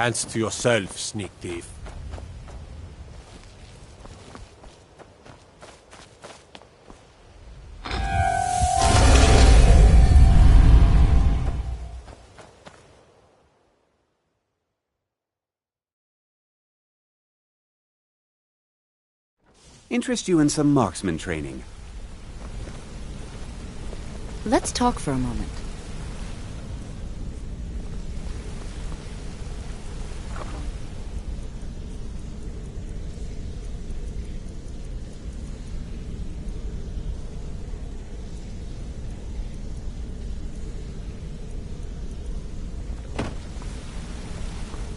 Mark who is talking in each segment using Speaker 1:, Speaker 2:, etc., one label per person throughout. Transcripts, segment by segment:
Speaker 1: Hands to yourself, sneak thief.
Speaker 2: Interest you in some marksman training?
Speaker 3: Let's talk for a moment.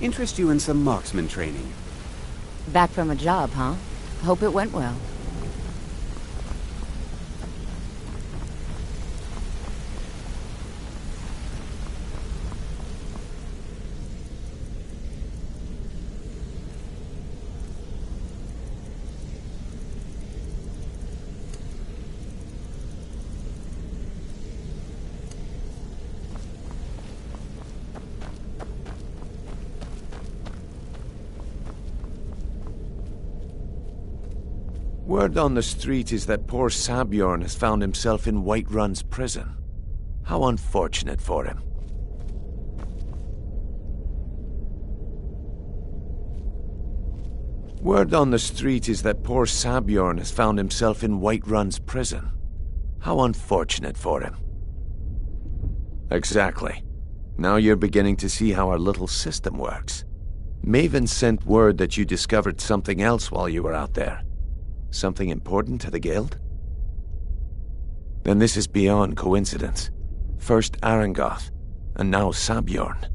Speaker 2: Interest you in some marksman training?
Speaker 3: Back from a job, huh? Hope it went well.
Speaker 4: Word on the street is that poor Sabjorn has found himself in Whiterun's prison. How unfortunate for him. Word on the street is that poor Sabjorn has found himself in Whiterun's prison. How unfortunate for him. Exactly. Now you're beginning to see how our little system works. Maven sent word that you discovered something else while you were out there. Something important to the Guild? Then this is beyond coincidence. First Arangoth, and now Sabjorn.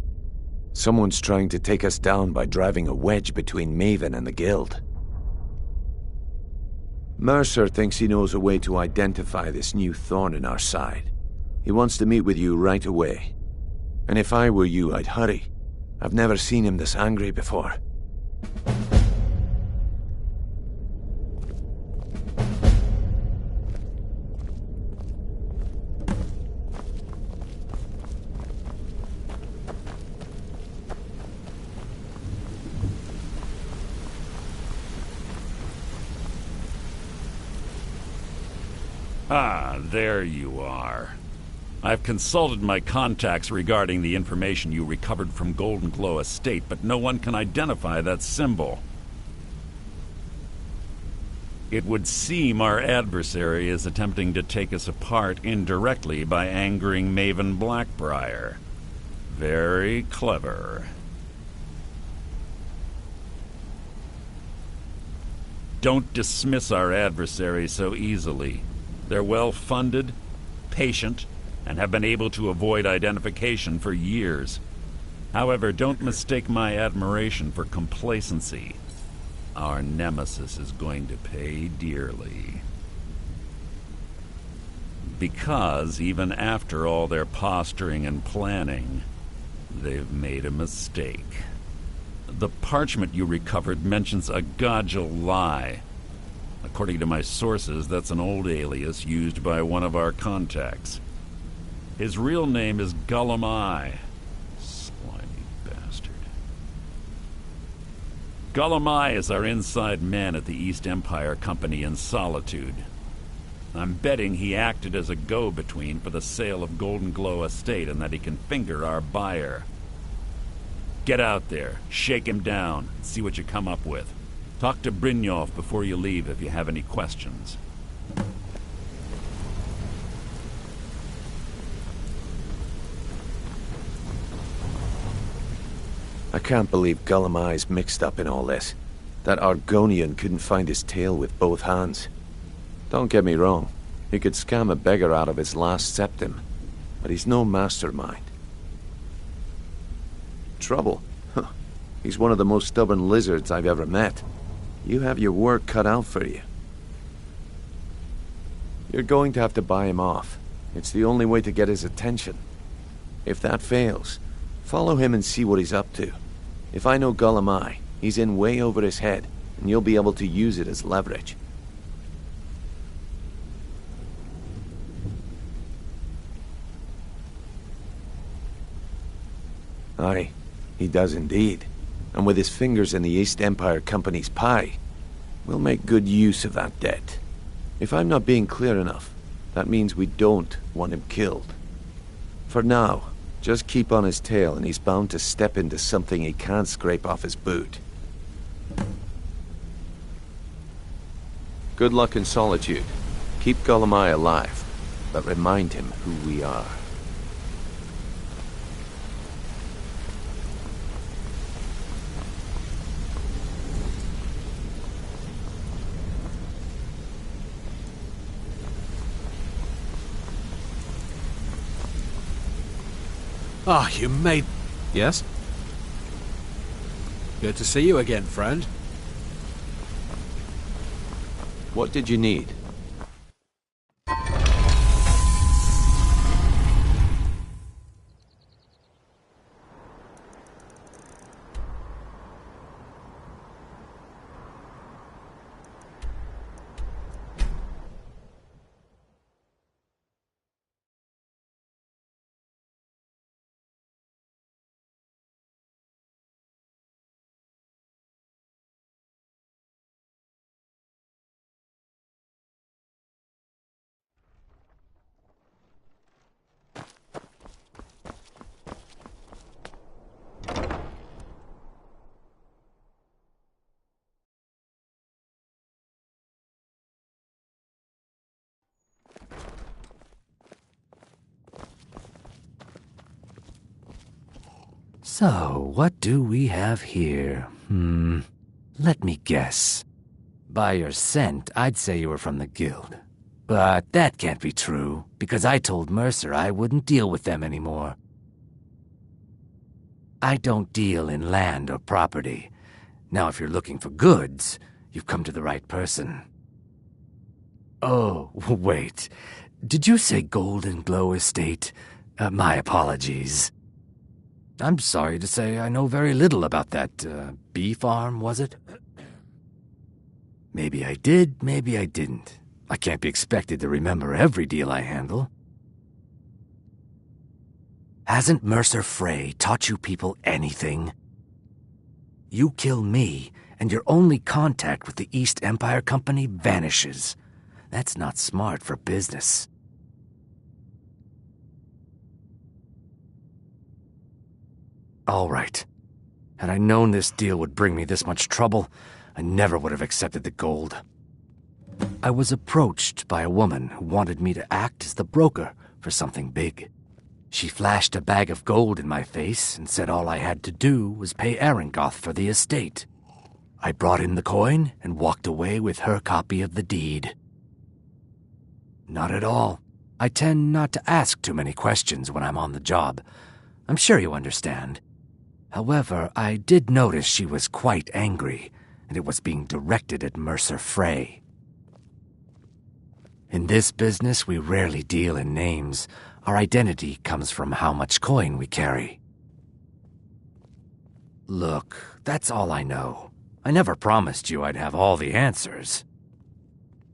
Speaker 4: Someone's trying to take us down by driving a wedge between Maven and the Guild. Mercer thinks he knows a way to identify this new thorn in our side. He wants to meet with you right away. And if I were you, I'd hurry. I've never seen him this angry before.
Speaker 5: Ah, there you are. I've consulted my contacts regarding the information you recovered from Golden Glow Estate, but no one can identify that symbol. It would seem our adversary is attempting to take us apart indirectly by angering Maven Blackbriar. Very clever. Don't dismiss our adversary so easily. They're well-funded, patient, and have been able to avoid identification for years. However, don't mistake my admiration for complacency. Our nemesis is going to pay dearly. Because, even after all their posturing and planning, they've made a mistake. The parchment you recovered mentions a Godgel lie. According to my sources, that's an old alias used by one of our contacts. His real name is Gullum Eye. Slimy bastard. Gullum Eye is our inside man at the East Empire Company in Solitude. I'm betting he acted as a go-between for the sale of Golden Glow Estate and that he can finger our buyer. Get out there, shake him down, and see what you come up with. Talk to Brynjolf before you leave if you have any questions.
Speaker 4: I can't believe Gullum Eye's mixed up in all this. That Argonian couldn't find his tail with both hands. Don't get me wrong, he could scam a beggar out of his last septim, but he's no mastermind. Trouble? Huh. He's one of the most stubborn lizards I've ever met. You have your work cut out for you. You're going to have to buy him off. It's the only way to get his attention. If that fails, follow him and see what he's up to. If I know Gullum Eye, he's in way over his head, and you'll be able to use it as leverage. Aye, he does indeed. And with his fingers in the East Empire Company's pie, we'll make good use of that debt. If I'm not being clear enough, that means we don't want him killed. For now, just keep on his tail and he's bound to step into something he can't scrape off his boot. Good luck in Solitude. Keep Golemai alive, but remind him who we are.
Speaker 1: Ah, you made...
Speaker 2: Yes?
Speaker 1: Good to see you again, friend.
Speaker 4: What did you need?
Speaker 6: So, what do we have here? Let me guess. By your scent, I'd say you were from the guild. But that can't be true, because I told Mercer I wouldn't deal with them anymore. I don't deal in land or property. Now, if you're looking for goods, you've come to the right person. Oh, wait. Did you say Golden Glow Estate? My apologies. I'm sorry to say I know very little about that, bee farm, was it? Maybe I did, maybe I didn't. I can't be expected to remember every deal I handle. Hasn't Mercer Frey taught you people anything? You kill me, and your only contact with the East Empire Company vanishes. That's not smart for business. All right. Had I known this deal would bring me this much trouble, I never would have accepted the gold. I was approached by a woman who wanted me to act as the broker for something big. She flashed a bag of gold in my face and said all I had to do was pay Arangoth for the estate. I brought in the coin and walked away with her copy of the deed. Not at all. I tend not to ask too many questions when I'm on the job. I'm sure you understand. However, I did notice she was quite angry, and it was being directed at Mercer Frey. In this business, we rarely deal in names. Our identity comes from how much coin we carry. Look, that's all I know. I never promised you I'd have all the answers.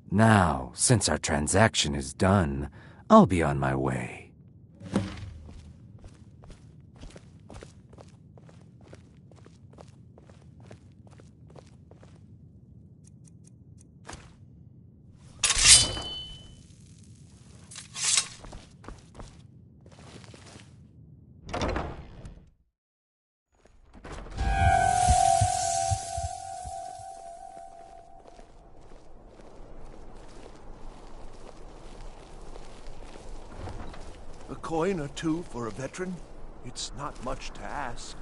Speaker 6: Now, since our transaction is done, I'll be on my way.
Speaker 7: A coin or two for a veteran? It's not much to ask.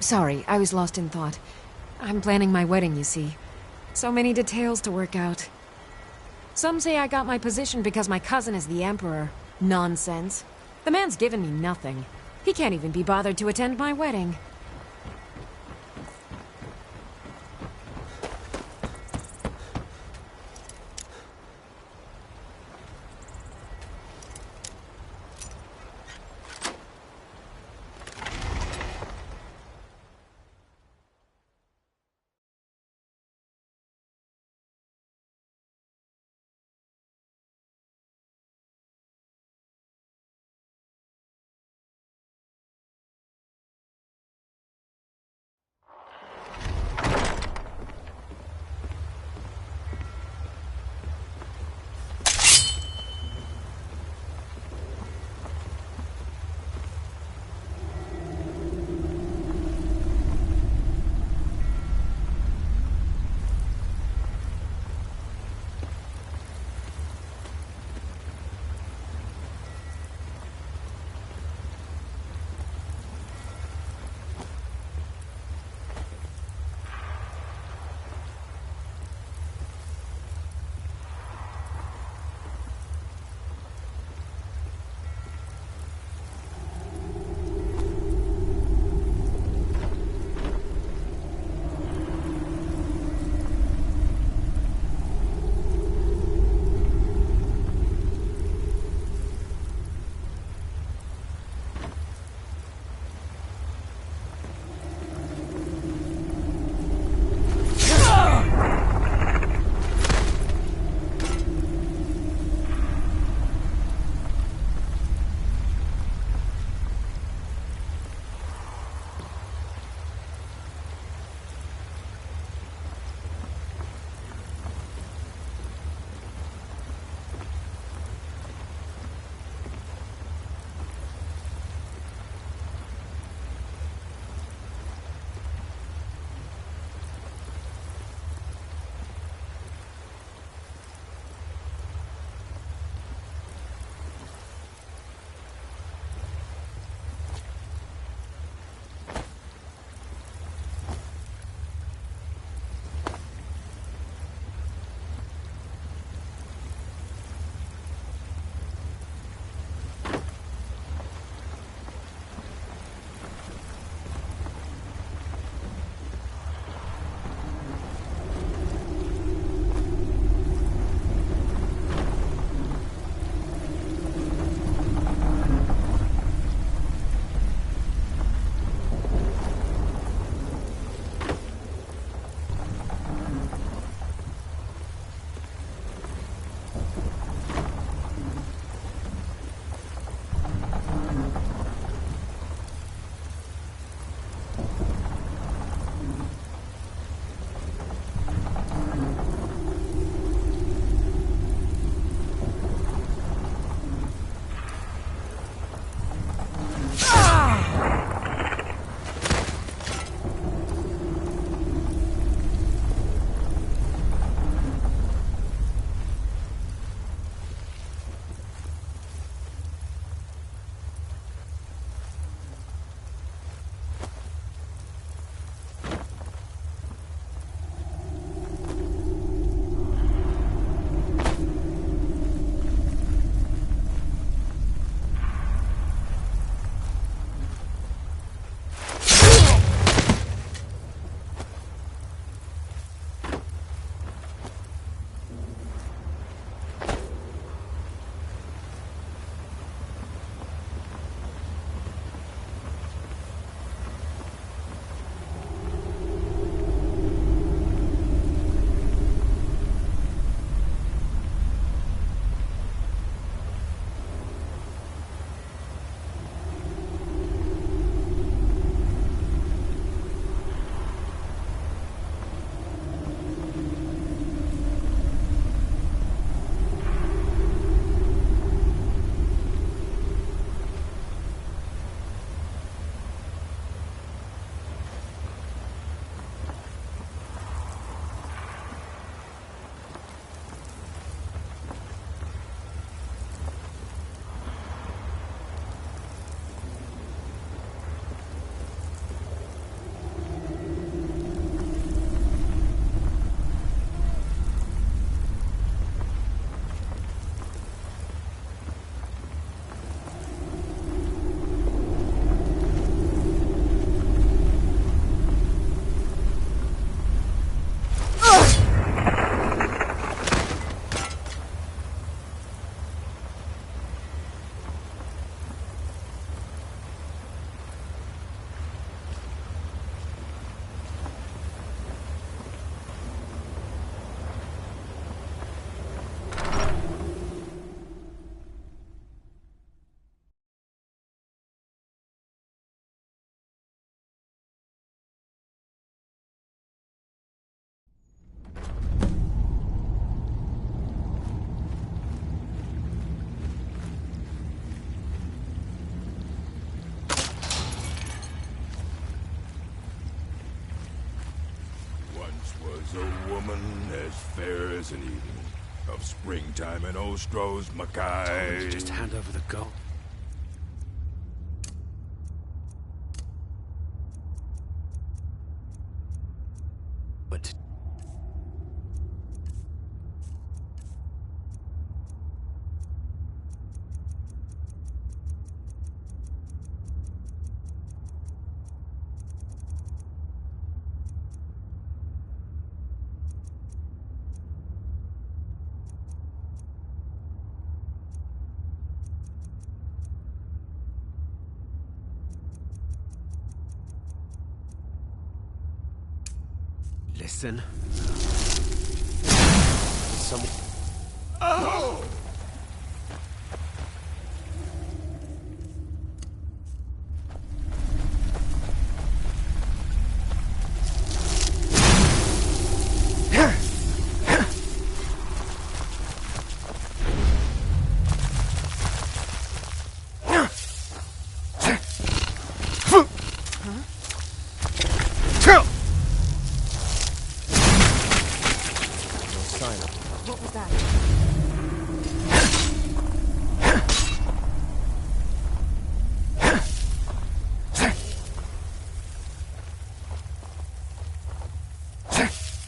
Speaker 8: Sorry, I was lost in thought. I'm planning my wedding, you see. So many details to work out. Some say I got my position because my cousin is the Emperor. Nonsense. The man's given me nothing. He can't even be bothered to attend my wedding.
Speaker 9: was a woman as fair as an evening, of springtime in Ostro's Mackay.
Speaker 1: Just hand over the gold. But listen. Someone.
Speaker 9: Oh!
Speaker 8: What was that?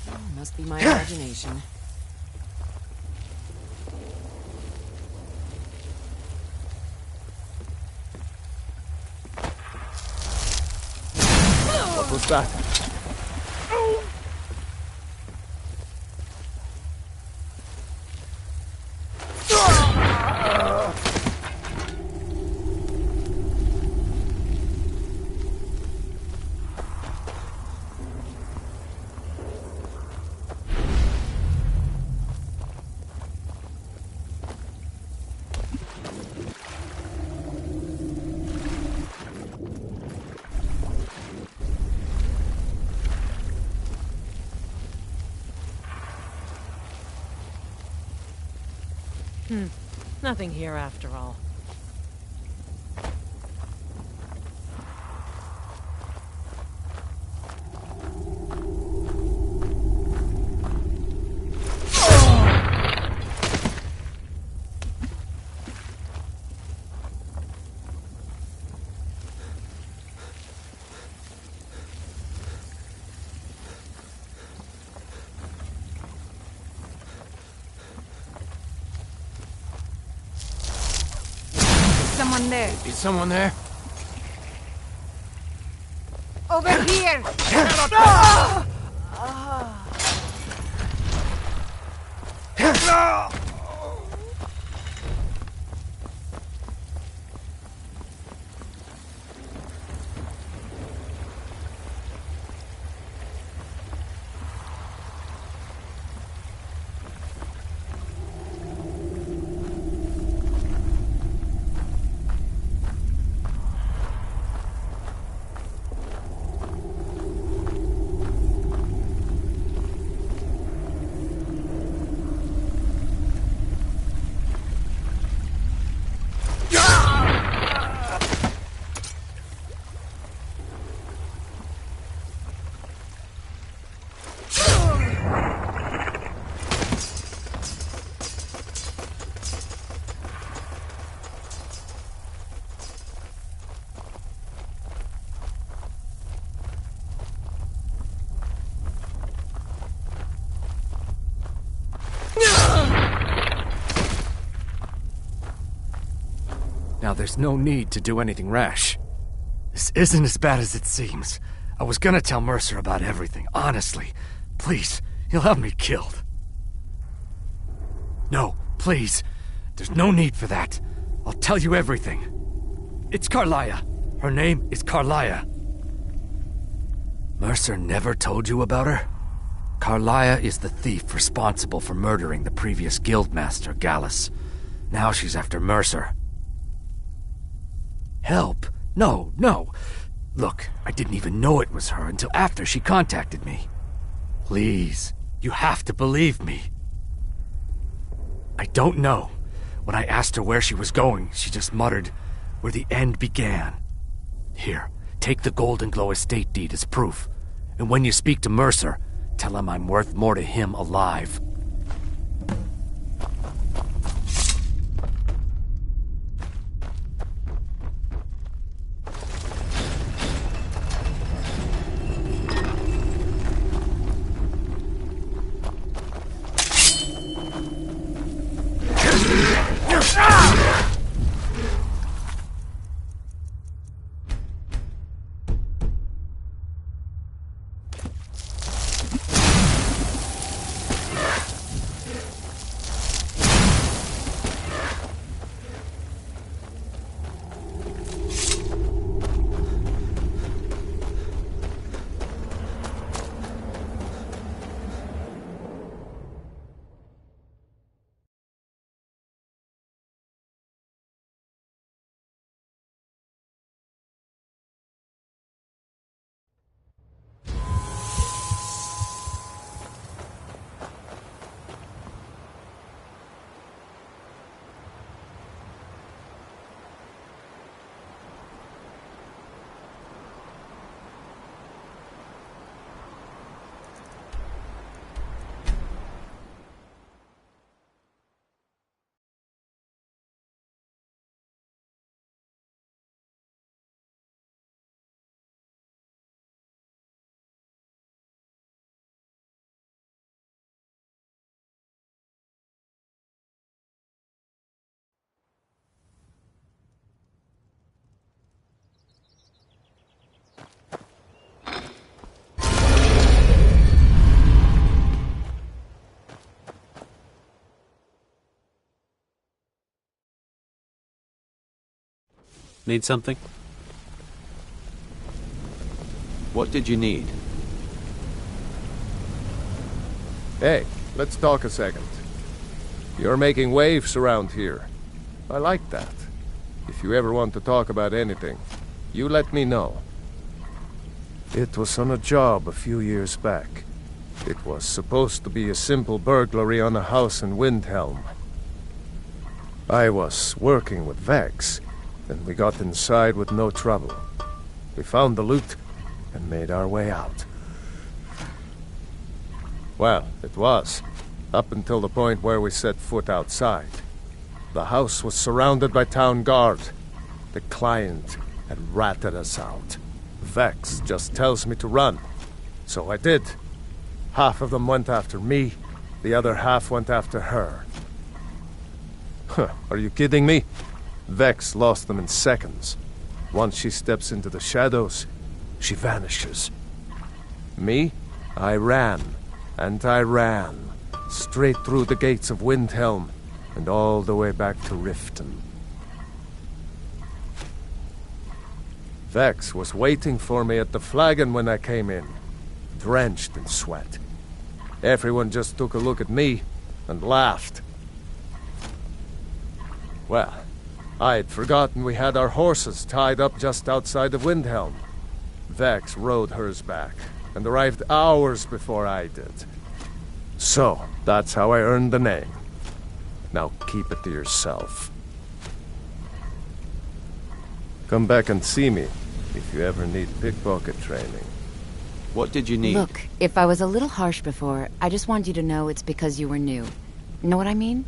Speaker 8: Oh, must be my imagination.
Speaker 6: What was that?
Speaker 10: Nothing here after all.
Speaker 8: Someone there.
Speaker 6: Is someone there?
Speaker 8: Over here!
Speaker 6: Now there's no need to do anything rash. This isn't as bad as it seems. I was gonna tell Mercer about everything, honestly. Please, he'll have me killed. No, please. There's no need for that. I'll tell you everything. It's Carlia. Her name is Carlia. Mercer never told you about her? Carlia is the thief responsible for murdering the previous guildmaster, Gallus. Now she's after Mercer. Help? No, no. Look, I didn't even know it was her until after she contacted me. Please, you have to believe me. I don't know. When I asked her where she was going, she just muttered, "Where the end began." Here, take the Golden Glow estate deed as proof. And when you speak to Mercer, Tell him I'm worth more to him alive.
Speaker 1: Need something?
Speaker 4: What did you need?
Speaker 11: Hey, let's talk a second. You're making waves around here. I like that. If you ever want to talk about anything, you let me know. It was on a job a few years back. It was supposed to be a simple burglary on a house in Windhelm. I was working with Vex, and we got inside with no trouble. We found the loot and made our way out. Well, it was, up until the point where we set foot outside. The house was surrounded by town guard. The client had ratted us out. Vex just tells me to run, so I did. Half of them went after me, the other half went after her. Huh, are you kidding me? Vex lost them in seconds. Once she steps into the shadows, she vanishes. Me? I ran, and I ran, straight through the gates of Windhelm, and all the way back to Riften. Vex was waiting for me at the flagon when I came in, drenched in sweat. Everyone just took a look at me and laughed. Well, I had forgotten we had our horses tied up just outside of Windhelm. Vex rode hers back, and arrived hours before I did. So, that's how I earned the name. Now keep it to yourself. Come back and see me, if you ever need pickpocket training.
Speaker 4: What did you need?
Speaker 3: Look, if I was a little harsh before, I just want you to know it's because you were new. Know what I mean?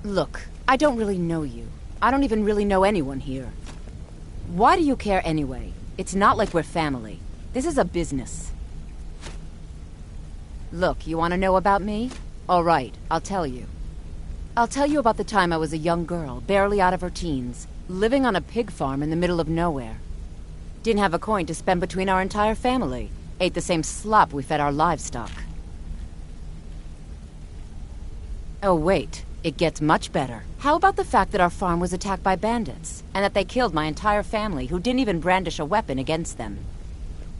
Speaker 3: Look, I don't really know you. I don't even really know anyone here. Why do you care anyway? It's not like we're family. This is a business. Look, you want to know about me? All right, I'll tell you. I'll tell you about the time I was a young girl, barely out of her teens, living on a pig farm in the middle of nowhere. Didn't have a coin to spend between our entire family. Ate the same slop we fed our livestock. Oh wait, it gets much better. How about the fact that our farm was attacked by bandits, and that they killed my entire family who didn't even brandish a weapon against them?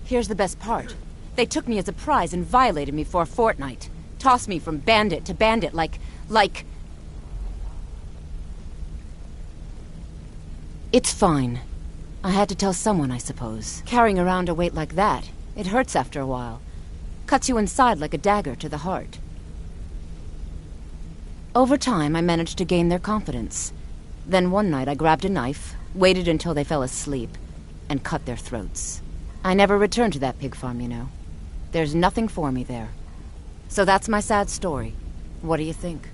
Speaker 3: Here's the best part. They took me as a prize and violated me for a fortnight. Tossed me from bandit to bandit like... It's fine. I had to tell someone, I suppose. Carrying around a weight like that, it hurts after a while. Cuts you inside like a dagger to the heart. Over time, I managed to gain their confidence. Then one night I grabbed a knife, waited until they fell asleep, and cut their throats. I never returned to that pig farm, you know. There's nothing for me there. So that's my sad story. What do you think?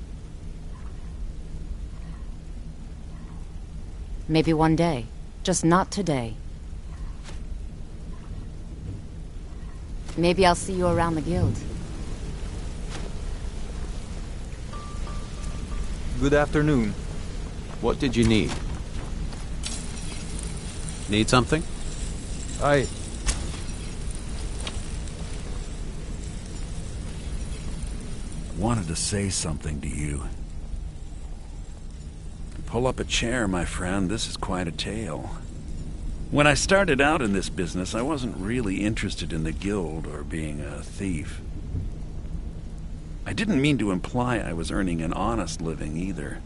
Speaker 3: Maybe one day. Just not today. Maybe I'll see you around the guild.
Speaker 12: Good afternoon.
Speaker 4: What did you need?
Speaker 1: Need something?
Speaker 11: I...
Speaker 5: Wanted to say something to you. Pull up a chair, my friend. This is quite a tale. When I started out in this business, I wasn't really interested in the guild or being a thief. I didn't mean to imply I was earning an honest living either.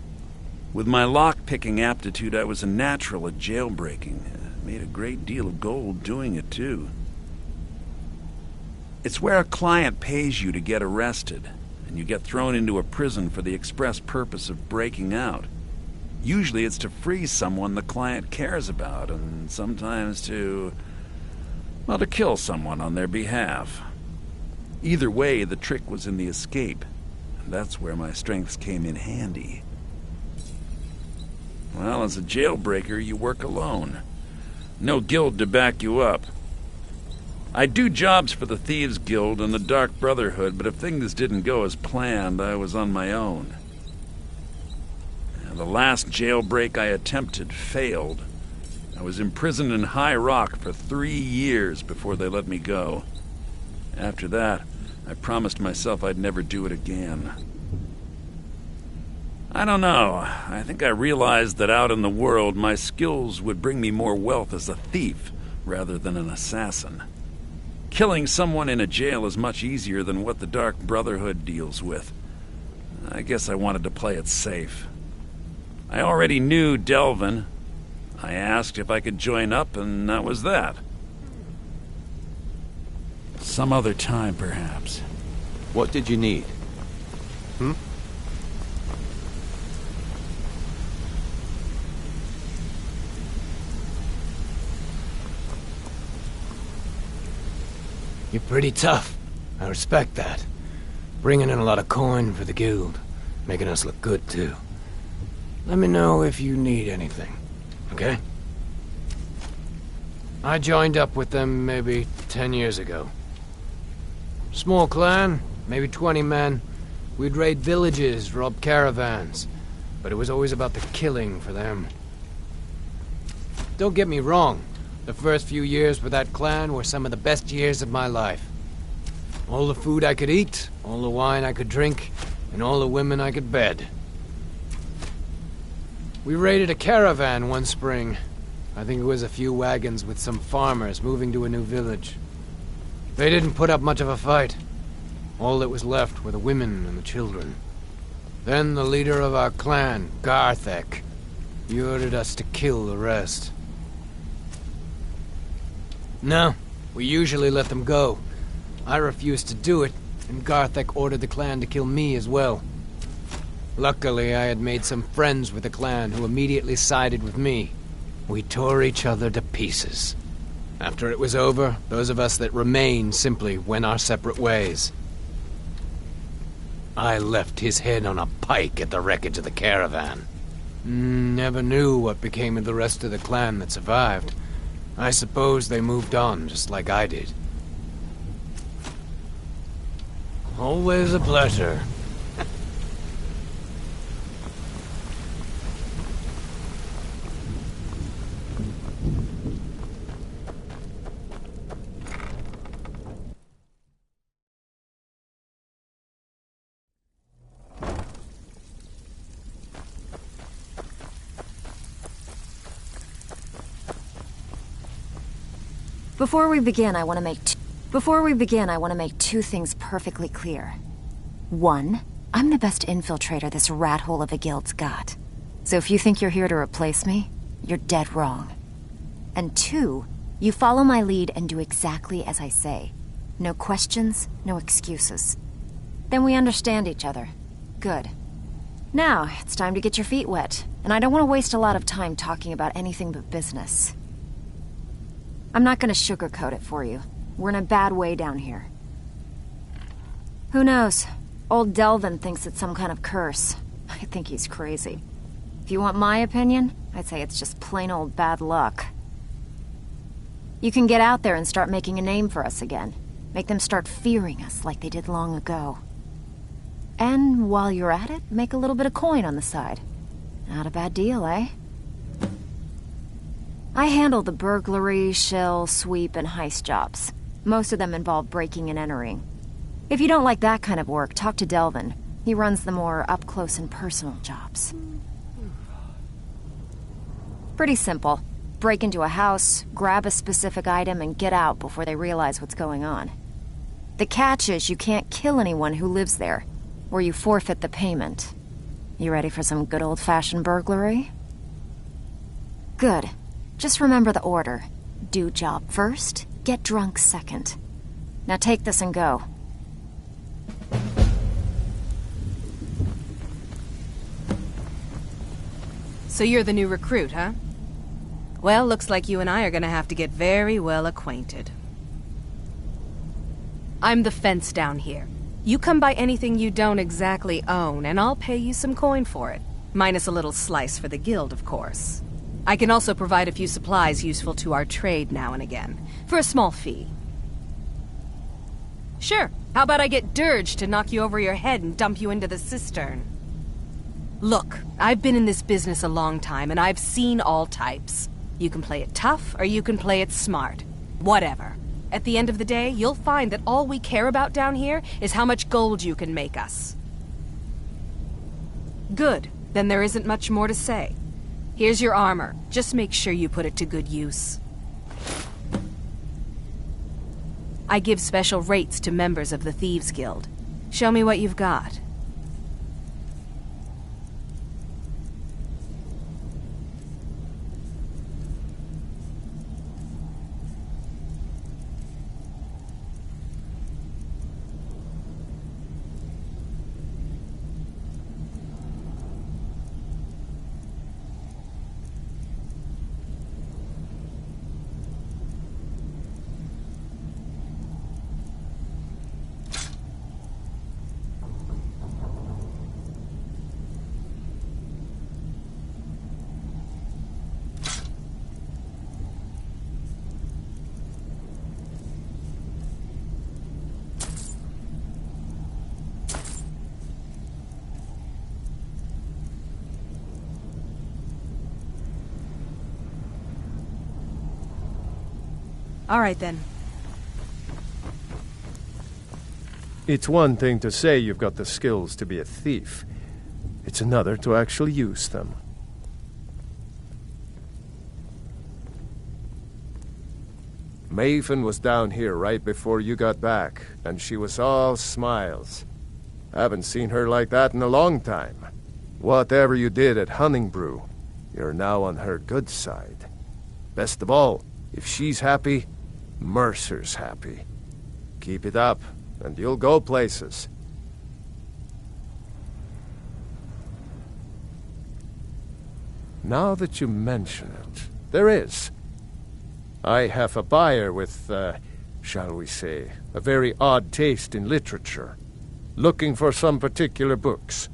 Speaker 5: With my lock-picking aptitude, I was a natural at jailbreaking. Made a great deal of gold doing it, too. It's where a client pays you to get arrested, and you get thrown into a prison for the express purpose of breaking out. Usually it's to free someone the client cares about, and sometimes to kill someone on their behalf. Either way, the trick was in the escape, and that's where my strengths came in handy. Well, as a jailbreaker, you work alone. No guild to back you up. I do jobs for the Thieves Guild and the Dark Brotherhood, but if things didn't go as planned, I was on my own. The last jailbreak I attempted failed. I was imprisoned in High Rock for 3 years before they let me go. After that, I promised myself I'd never do it again. I don't know. I think I realized that out in the world, my skills would bring me more wealth as a thief rather than an assassin. Killing someone in a jail is much easier than what the Dark Brotherhood deals with. I guess I wanted to play it safe. I already knew Delvin. I asked if I could join up, and that was that. Some other time, perhaps.
Speaker 4: What did you need?
Speaker 13: You're pretty tough. I respect that. Bringing in a lot of coin for the guild. Making us look good, too. Let me know if you need anything, okay? I joined up with them maybe 10 years ago. Small clan, maybe 20 men. We'd raid villages, rob caravans. But it was always about the killing for them. Don't get me wrong. The first few years with that clan were some of the best years of my life. All the food I could eat, all the wine I could drink, and all the women I could bed. We raided a caravan one spring. I think it was a few wagons with some farmers moving to a new village. They didn't put up much of a fight. All that was left were the women and the children. Then the leader of our clan, Garthek, he ordered us to kill the rest. No, we usually let them go. I refused to do it, and Garthek ordered the clan to kill me as well. Luckily, I had made some friends with the clan who immediately sided with me. We tore each other to pieces. After it was over, those of us that remained simply went our separate ways. I left his head on a pike at the wreckage of the caravan. Never knew what became of the rest of the clan that survived. I suppose they moved on, just like I did. Always a pleasure.
Speaker 8: Before we begin, I want to make two things perfectly clear. One, I'm the best infiltrator this rat hole of a guild's got. So if you think you're here to replace me, you're dead wrong. And two, you follow my lead and do exactly as I say. No questions, no excuses. Then we understand each other. Good. Now, it's time to get your feet wet, and I don't want to waste a lot of time talking about anything but business. I'm not gonna sugarcoat it for you. We're in a bad way down here.
Speaker 12: Who knows? Old Delvin thinks it's some kind of curse. I think he's crazy. If you want my opinion, I'd say it's just plain old bad luck. You can get out there and start making a name for us again. Make them start fearing us like they did long ago. And while you're at it, make a little bit of coin on the side. Not a bad deal, eh? I handle the burglary, shell, sweep, and heist jobs. Most of them involve breaking and entering. If you don't like that kind of work, talk to Delvin. He runs the more up-close and personal jobs. Pretty simple. Break into a house, grab a specific item, and get out before they realize what's going on. The catch is you can't kill anyone who lives there, or you forfeit the payment. You ready for some good old-fashioned burglary? Good. Just remember the order. Do job first, get drunk second. Now take this and go.
Speaker 10: So you're the new recruit, huh? Well, looks like you and I are gonna have to get very well acquainted. I'm the fence down here. You come by anything you don't exactly own, and I'll pay you some coin for it. Minus a little slice for the guild, of course. I can also provide a few supplies useful to our trade now and again, for a small fee. Sure, how about I get Dirge to knock you over your head and dump you into the cistern? Look, I've been in this business a long time, and I've seen all types. You can play it tough, or you can play it smart. Whatever. At the end of the day, you'll find that all we care about down here is how much gold you can make us. Good. Then there isn't much more to say. Here's your armor. Just make sure you put it to good use. I give special rates to members of the Thieves Guild. Show me what you've got. All right, then.
Speaker 11: It's one thing to say you've got the skills to be a thief. It's another to actually use them. Maven was down here right before you got back, and she was all smiles. Haven't seen her like that in a long time. Whatever you did at Honningbrew, you're now on her good side. Best of all, if she's happy, Mercer's happy. Keep it up, and you'll go places. Now that you mention it, there is. I have a buyer with, shall we say, a very odd taste in literature, looking for some particular books.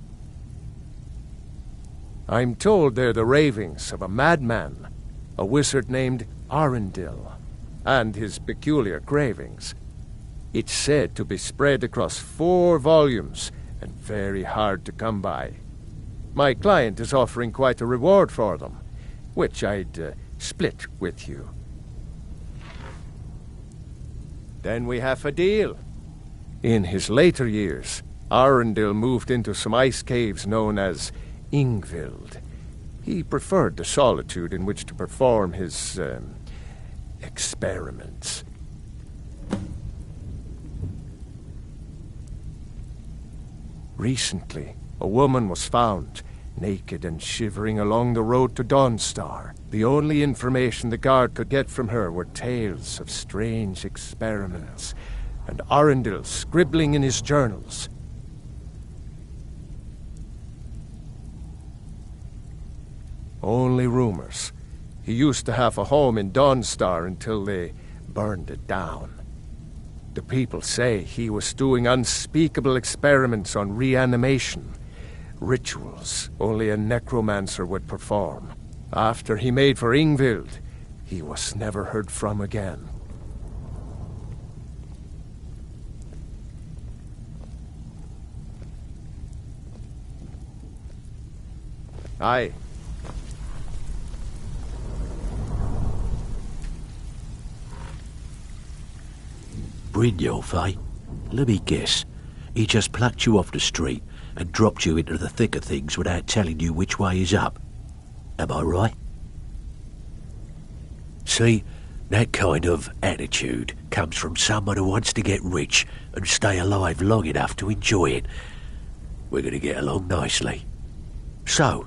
Speaker 11: I'm told they're the ravings of a madman, a wizard named Arundel, and his peculiar cravings. It's said to be spread across 4 volumes and very hard to come by. My client is offering quite a reward for them, which I'd split with you. Then we have a deal. In his later years, Arundel moved into some ice caves known as Ingvild. He preferred the solitude in which to perform his, experiments. Recently, a woman was found, naked and shivering along the road to Dawnstar. The only information the guard could get from her were tales of strange experiments, and Arundel scribbling in his journals. Only rumors. He used to have a home in Dawnstar until they burned it down. The people say he was doing unspeakable experiments on reanimation. Rituals only a necromancer would perform. After he made for Ingvild, he was never heard from again. Aye.
Speaker 14: Brynjolf, eh? Let me guess. He just plucked you off the street and dropped you into the thick of things without telling you which way is up. Am I right? See, that kind of attitude comes from someone who wants to get rich and stay alive long enough to enjoy it. We're going to get along nicely. So,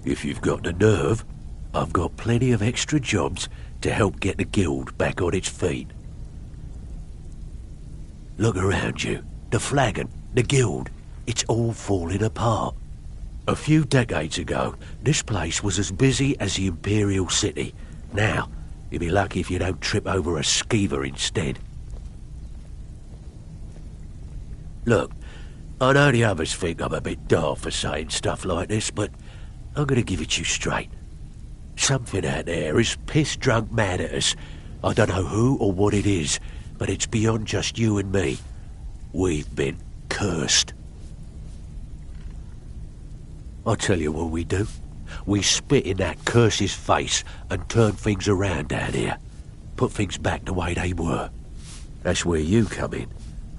Speaker 14: if you've got the nerve, I've got plenty of extra jobs to help get the guild back on its feet. Look around you. The flagon, the guild, it's all falling apart. A few decades ago, this place was as busy as the Imperial City. Now, you'll be lucky if you don't trip over a skeever instead. Look, I know the others think I'm a bit daft for saying stuff like this, but I'm going to give it to you straight. Something out there is piss-drunk mad at us. I don't know who or what it is, but it's beyond just you and me. We've been cursed. I'll tell you what we do. We spit in that curse's face and turn things around down here. Put things back the way they were. That's where you come in.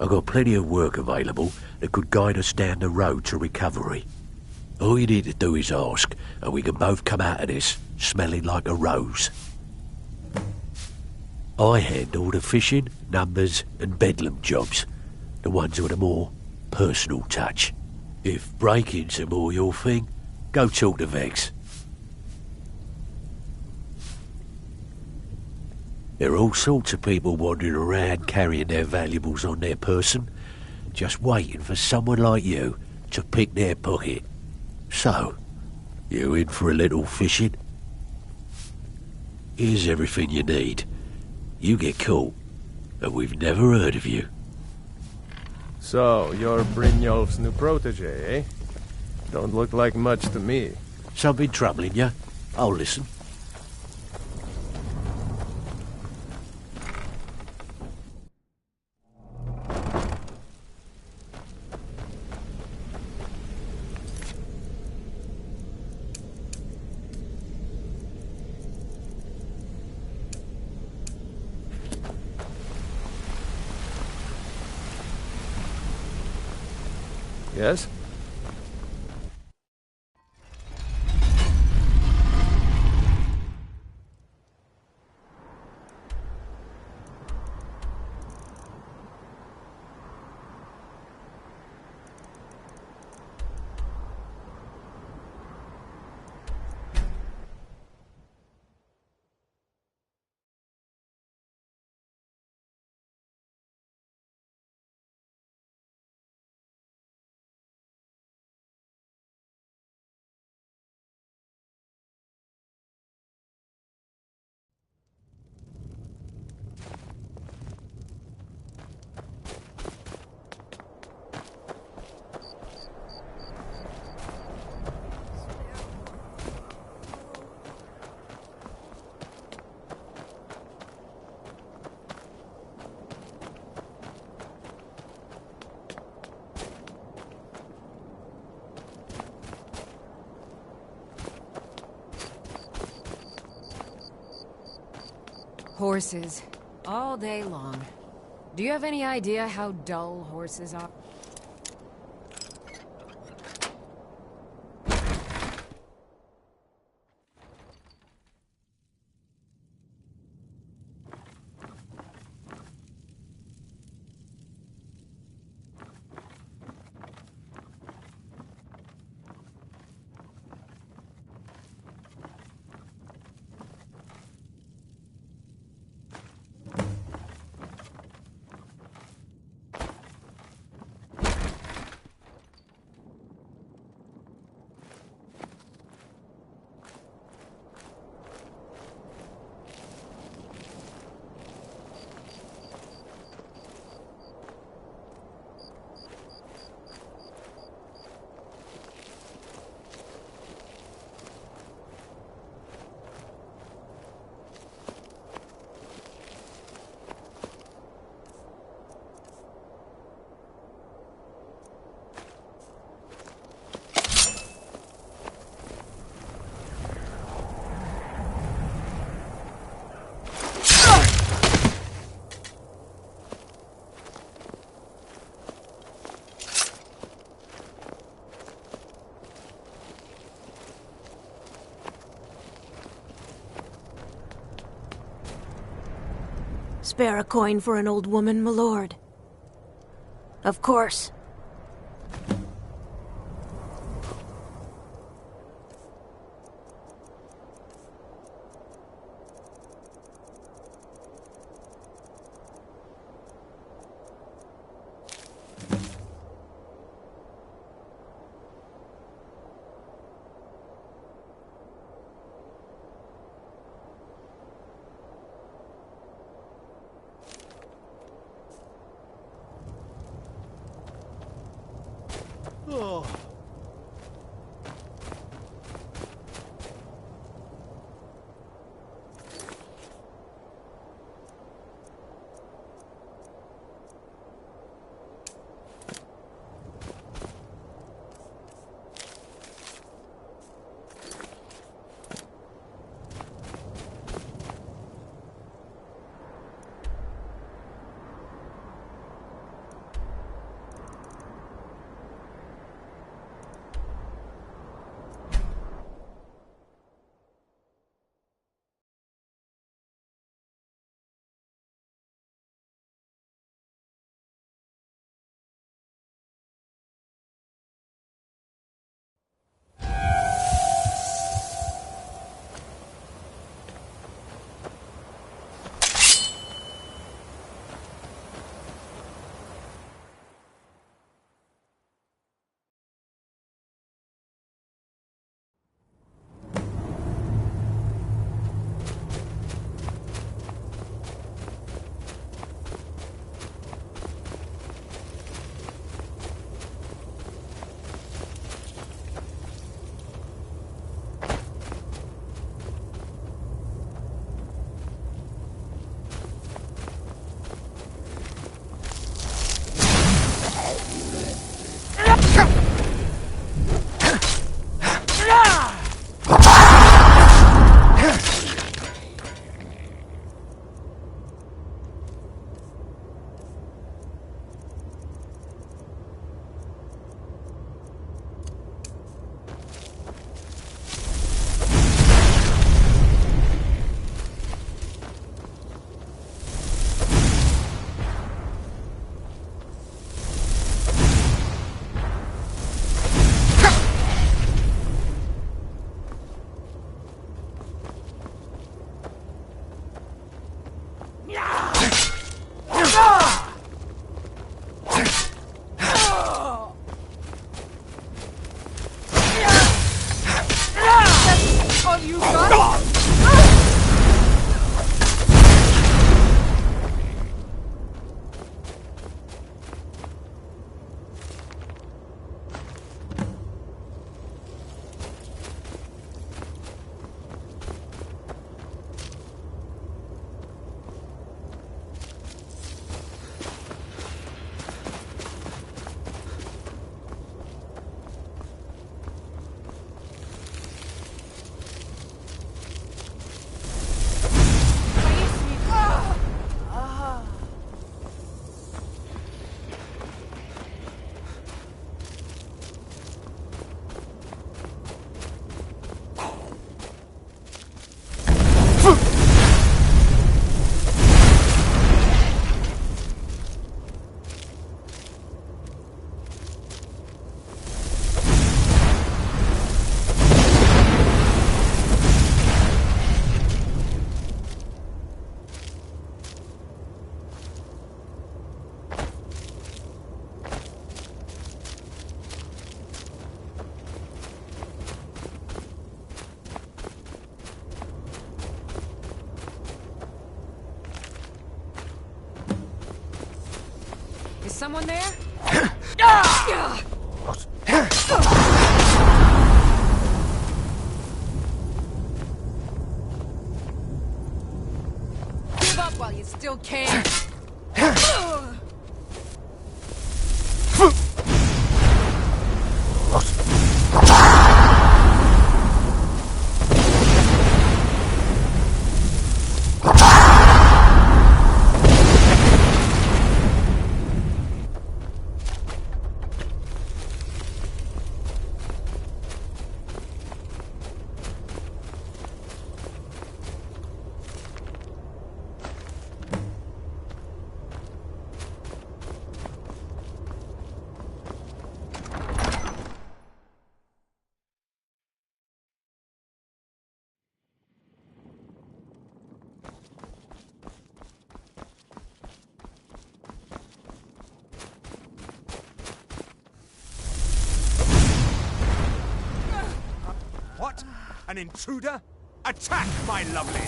Speaker 14: I've got plenty of work available that could guide us down the road to recovery. All you need to do is ask, and we can both come out of this smelling like a rose. I handle the fishing, numbers and bedlam jobs, the ones with a more personal touch. If breaking's are more your thing, go talk to Vex. There are all sorts of people wandering around carrying their valuables on their person, just waiting for someone like you to pick their pocket. So, you in for a little fishing? Here's everything you need. You get caught, and we've never heard of you.
Speaker 11: So, you're Brynjolf's new protege, eh? Don't look like much to me.
Speaker 14: Something troubling you? I'll listen.
Speaker 11: Yes?
Speaker 8: Horses. All day long. Do you have any idea how dull horses are?
Speaker 15: spare a coin for an old woman, my lord? Of course.
Speaker 7: Oh.
Speaker 8: Someone there? Give up while you still can.
Speaker 7: What? An intruder? Attack, my lovely!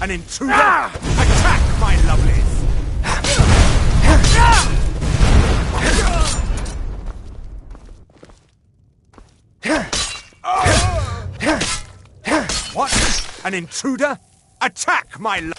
Speaker 7: An intruder? Attack, my lovelies! What? An intruder? Attack, my lo-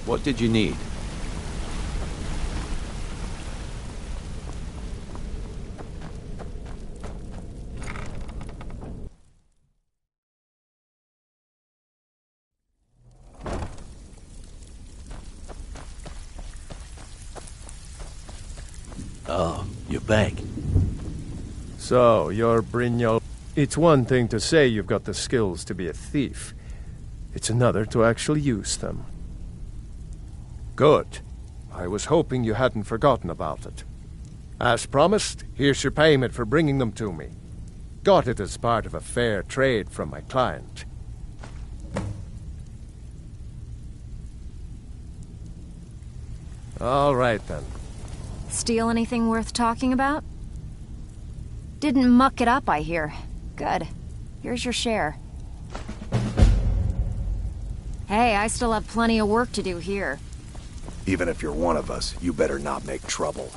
Speaker 4: What did you need?
Speaker 14: Oh, you're back.
Speaker 11: So, you're Brynjolf. It's one thing to say you've got the skills to be a thief. It's another to actually use them. Good. I was hoping you hadn't forgotten about it. As promised, here's your payment for bringing them to me. Got it as part of a fair trade from my client. All right, then.
Speaker 12: Steal anything worth talking about? Didn't muck it up, I hear. Good. Here's your share. Hey, I still have plenty of work to do here.
Speaker 7: Even if you're one of us, you better not make trouble.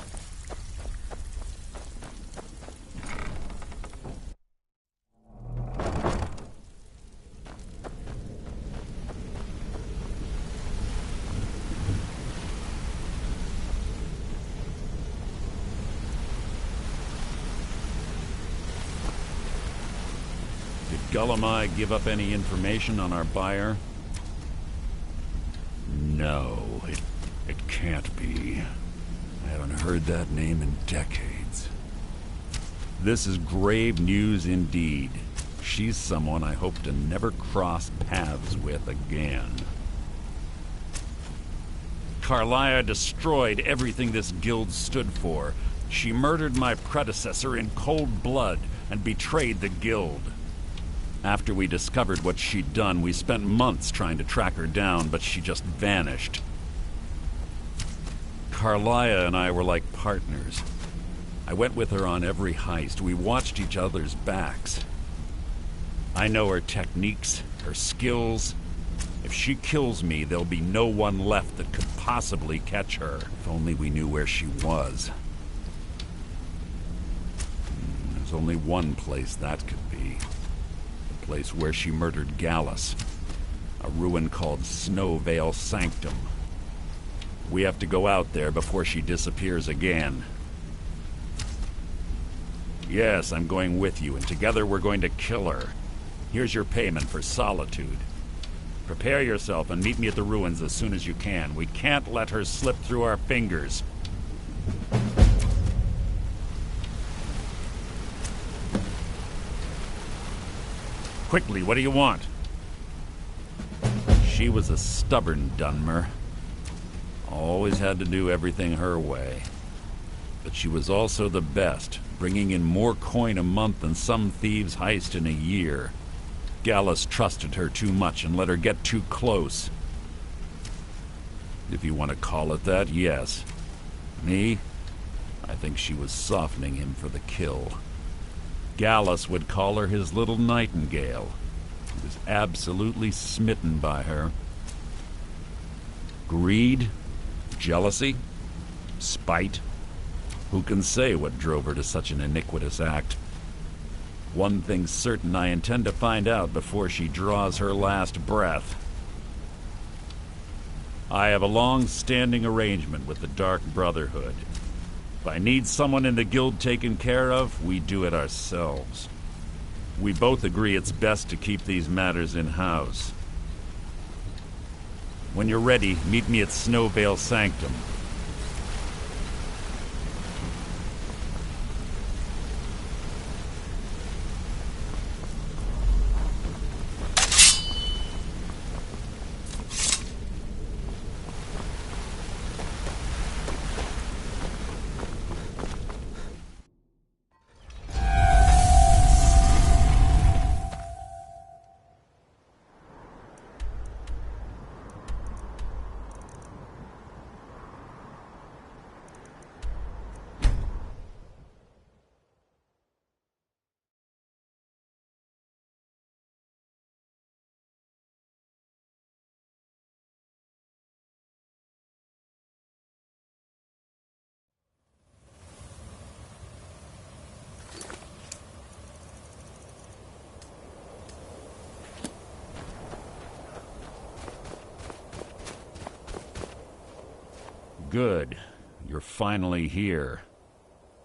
Speaker 5: Gullumai give up any information on our buyer? No, it can't be. I haven't heard that name in decades. This is grave news indeed. She's someone I hope to never cross paths with again. Carlia destroyed everything this guild stood for. She murdered my predecessor in cold blood and betrayed the guild. After we discovered what she'd done, we spent months trying to track her down, but she just vanished. Carlia and I were like partners. I went with her on every heist. We watched each other's backs. I know her techniques, her skills. If she kills me, there'll be no one left that could possibly catch her. If only we knew where she was. There's only one place that could be. Place where she murdered Gallus. A ruin called Snowvale Sanctum. We have to go out there before she disappears again. Yes, I'm going with you, and together we're going to kill her. Here's your payment for solitude. Prepare yourself and meet me at the ruins as soon as you can. We can't let her slip through our fingers. Quickly, what do you want? She was a stubborn Dunmer. Always had to do everything her way. But she was also the best, bringing in more coin a month than some thieves heist in a year. Gallus trusted her too much and let her get too close. If you want to call it that, yes. Me? I think she was softening him for the kill. Gallus would call her his little nightingale. He was absolutely smitten by her. Greed? Jealousy? Spite? Who can say what drove her to such an iniquitous act? One thing's certain, I intend to find out before she draws her last breath. I have a long-standing arrangement with the Dark Brotherhood. If I need someone in the guild taken care of, we do it ourselves. We both agree it's best to keep these matters in-house. When you're ready, meet me at Snowvale Sanctum. Good. You're finally here.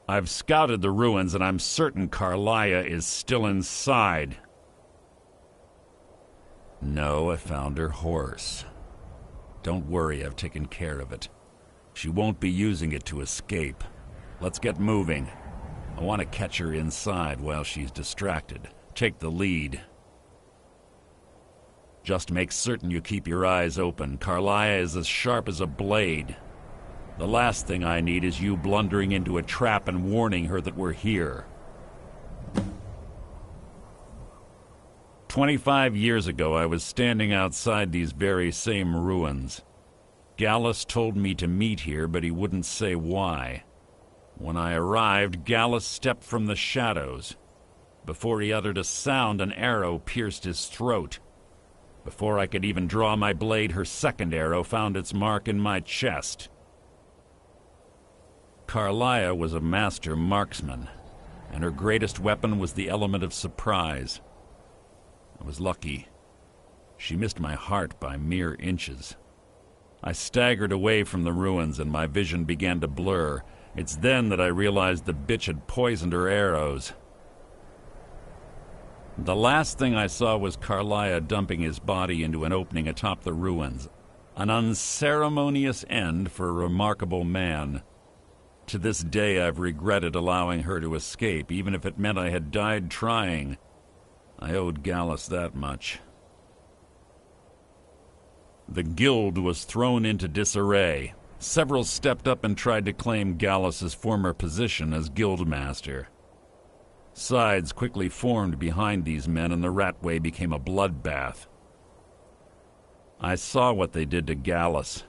Speaker 5: I've scouted the ruins and I'm certain Carlia is still inside. No, I found her horse. Don't worry, I've taken care of it. She won't be using it to escape. Let's get moving. I want to catch her inside while she's distracted. Take the lead. Just make certain you keep your eyes open. Carlia is as sharp as a blade. The last thing I need is you blundering into a trap and warning her that we're here. 25 years ago, I was standing outside these very same ruins. Gallus told me to meet here, but he wouldn't say why. When I arrived, Gallus stepped from the shadows. Before he uttered a sound, an arrow pierced his throat. Before I could even draw my blade, her second arrow found its mark in my chest. Carlia was a master marksman, and her greatest weapon was the element of surprise. I was lucky. She missed my heart by mere inches. I staggered away from the ruins and my vision began to blur. It's then that I realized the bitch had poisoned her arrows. The last thing I saw was Carlia dumping his body into an opening atop the ruins. An unceremonious end for a remarkable man. To this day I've regretted allowing her to escape, even if it meant I had died trying. I owed Gallus that much. The guild was thrown into disarray. Several stepped up and tried to claim Gallus's former position as guildmaster. Sides quickly formed behind these men, and the Ratway became a bloodbath. I saw what they did to Gallus.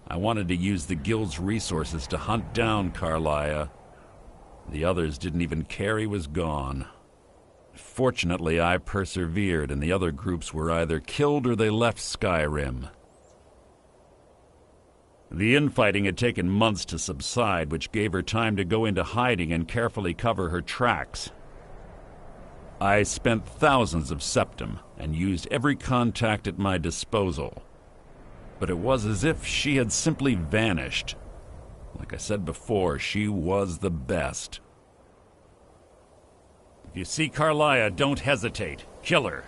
Speaker 5: I wanted to use the guild's resources to hunt down Carlia. The others didn't even care he was gone. Fortunately, I persevered, and the other groups were either killed or they left Skyrim. The infighting had taken months to subside, which gave her time to go into hiding and carefully cover her tracks. I spent thousands of septum and used every contact at my disposal. But it was as if she had simply vanished. Like I said before, she was the best. If you see Carlia, don't hesitate. Kill her.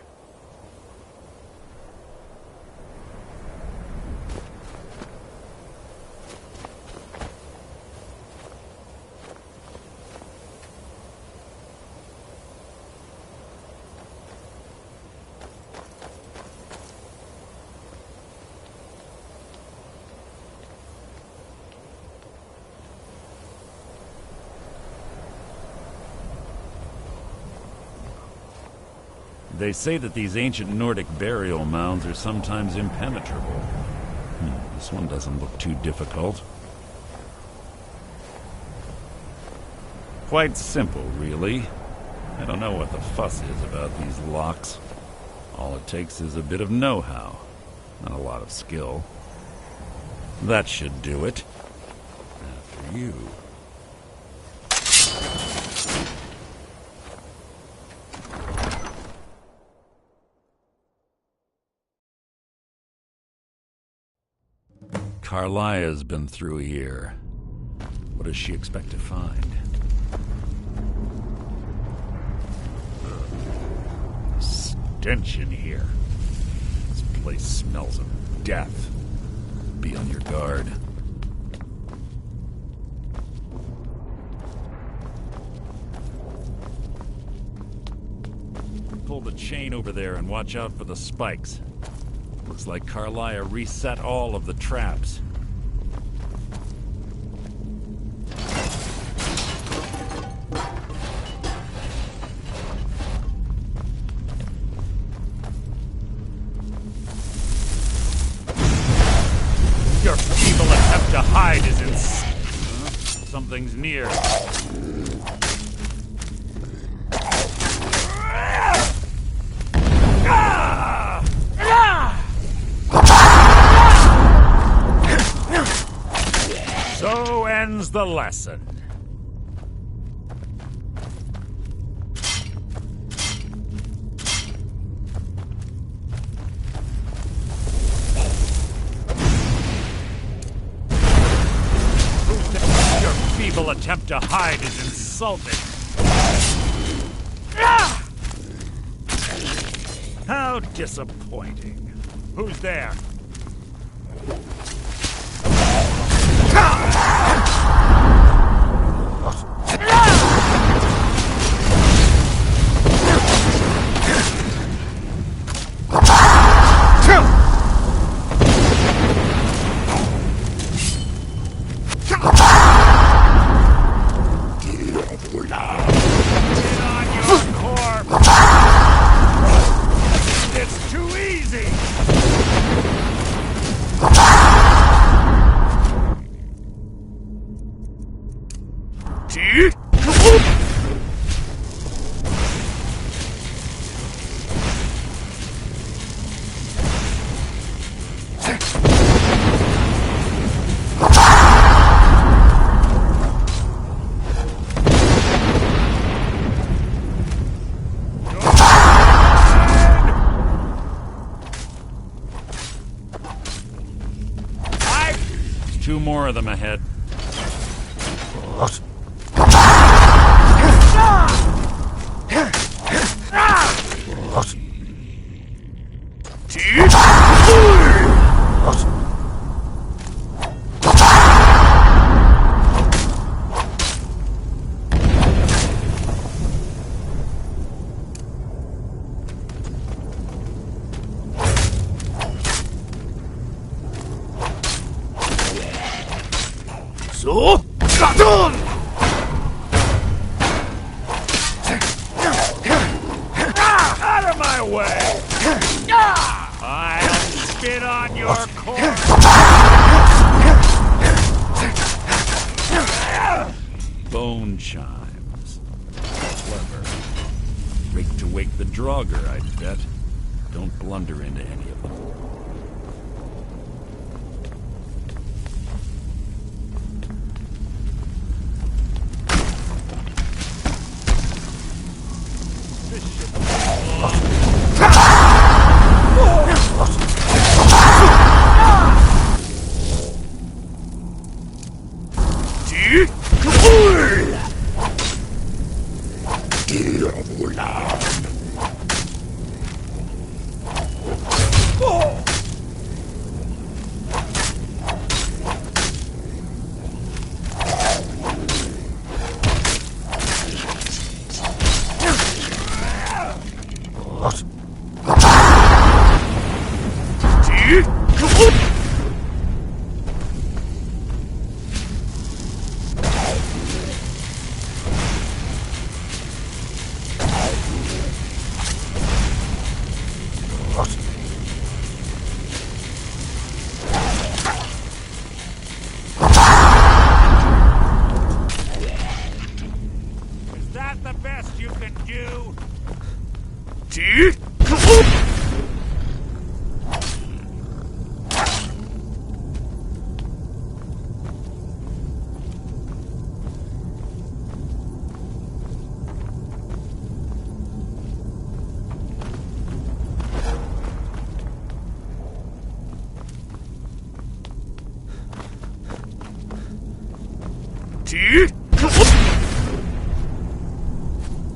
Speaker 5: They say that these ancient Nordic burial mounds are sometimes impenetrable. This one doesn't look too difficult. Quite simple, really. I don't know what the fuss is about these locks. All it takes is a bit of know-how, not a lot of skill. That should do it. After you. Carlia's been through here. What does she expect to find? Stench in here. This place smells of death. Be on your guard. Pull the chain over there and watch out for the spikes. Looks like Carlia reset all of the traps. Your feeble attempt to hide is in... Something's near. So ends the lesson. Your feeble attempt to hide is insulting. How disappointing. Who's there? more of them ahead.
Speaker 14: What? What?
Speaker 9: So, Gadon!
Speaker 5: Out of my way! I'll spit on your corpse! Bone chimes. Clever. Rigged to wake the Draugr, I bet. Don't blunder into any of them.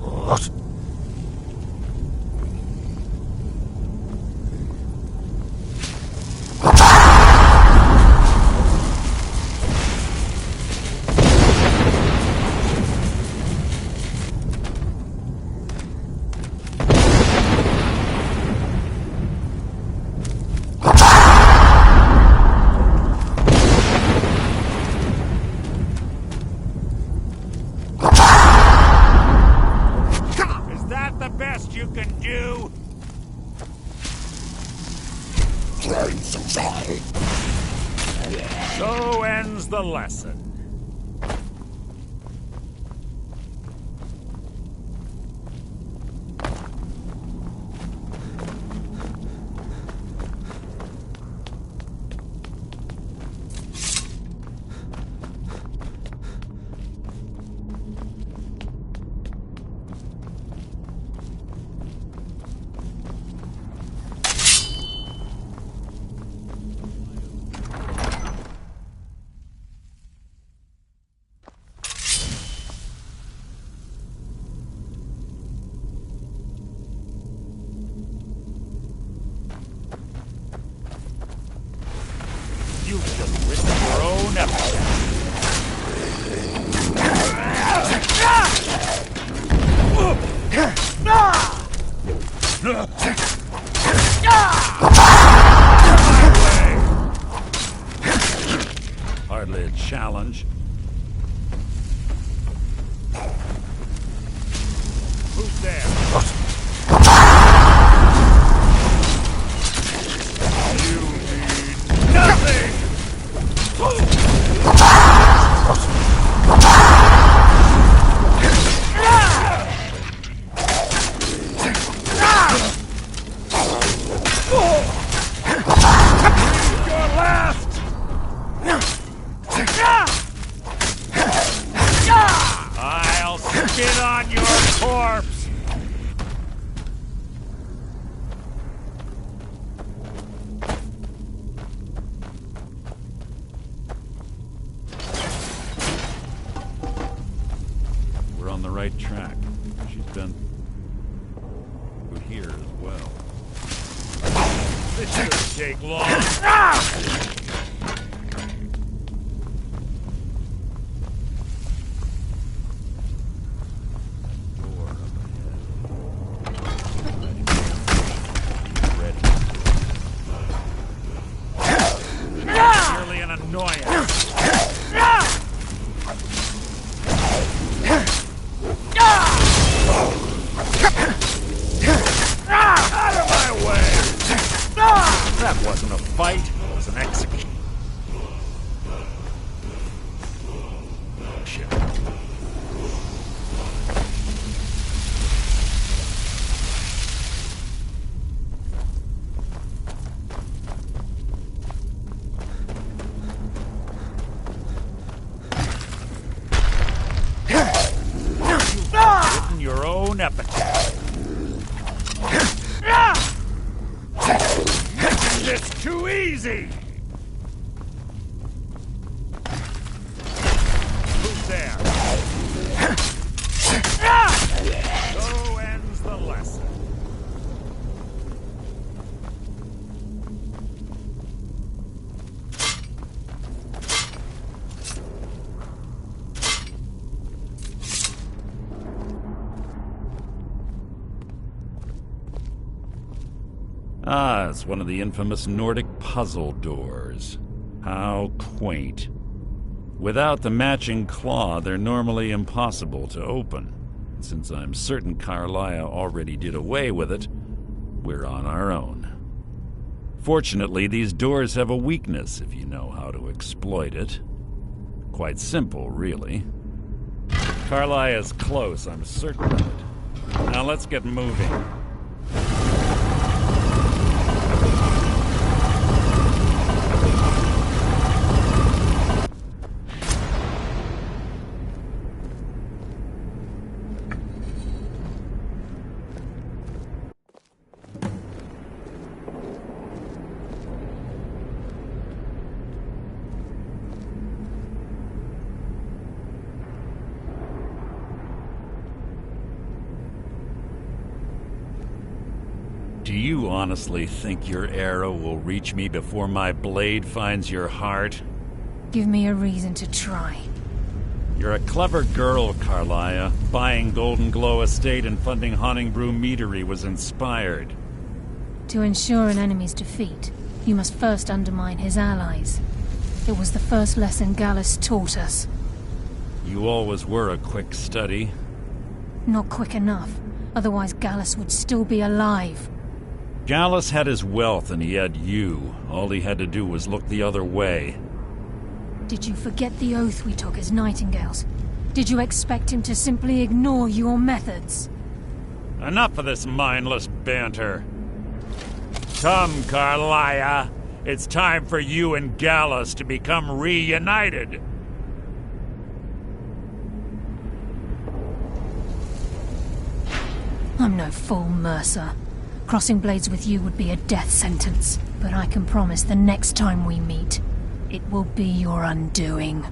Speaker 14: What?
Speaker 5: So ends the lesson. You've just written your own episode. Hardly a challenge. Who's there? You need nothing! I'll spit on your corpse! right track. She's been through here as well. This shouldn't take long. Door up ahead. Merely an annoyance. Out of my way! That wasn't a fight, it was an execution. You've written your own epitaph. It's too easy! Who's there? So ends the lesson. Ah, it's one of the infamous Nordic puzzle doors. How quaint. Without the matching claw, they're normally impossible to open. Since I'm certain Carlia already did away with it, we're on our own. Fortunately, these doors have a weakness if you know how to exploit it. Quite simple, really. Carlia's close, I'm certain of it. Now let's get moving. Do you honestly think your arrow will reach me before my blade finds your heart?
Speaker 8: Give me a reason to try.
Speaker 5: You're a clever girl, Carlia. Buying Golden Glow Estate and funding Honningbrew Meadery was inspired.
Speaker 16: To ensure an enemy's defeat, you must first undermine his allies. It was the first lesson Gallus taught us.
Speaker 5: You always were a quick study.
Speaker 16: Not quick enough, otherwise Gallus would still be alive.
Speaker 5: Gallus had his wealth and he had you. All he had to do was look the other way.
Speaker 16: Did you forget the oath we took as Nightingales? Did you expect him to simply ignore your methods?
Speaker 5: Enough of this mindless banter. Come, Carlia. It's time for you and Gallus to become reunited.
Speaker 16: I'm no fool, Mercer. Crossing blades with you would be a death sentence. But I can promise the next time we meet, it will be your undoing.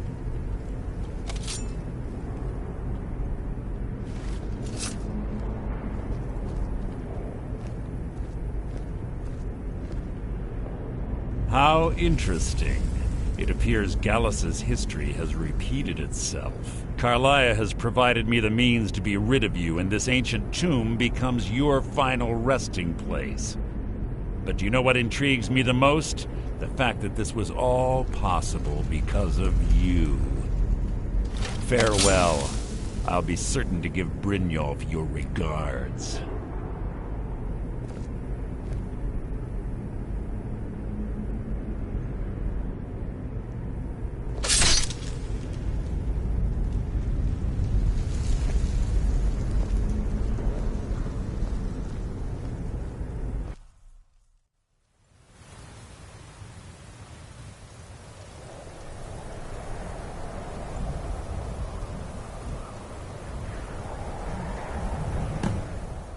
Speaker 5: How interesting. It appears Gallus's history has repeated itself. Carlia has provided me the means to be rid of you, and this ancient tomb becomes your final resting place. But do you know what intrigues me the most? The fact that this was all possible because of you. Farewell. I'll be certain to give Brynjolf your regards.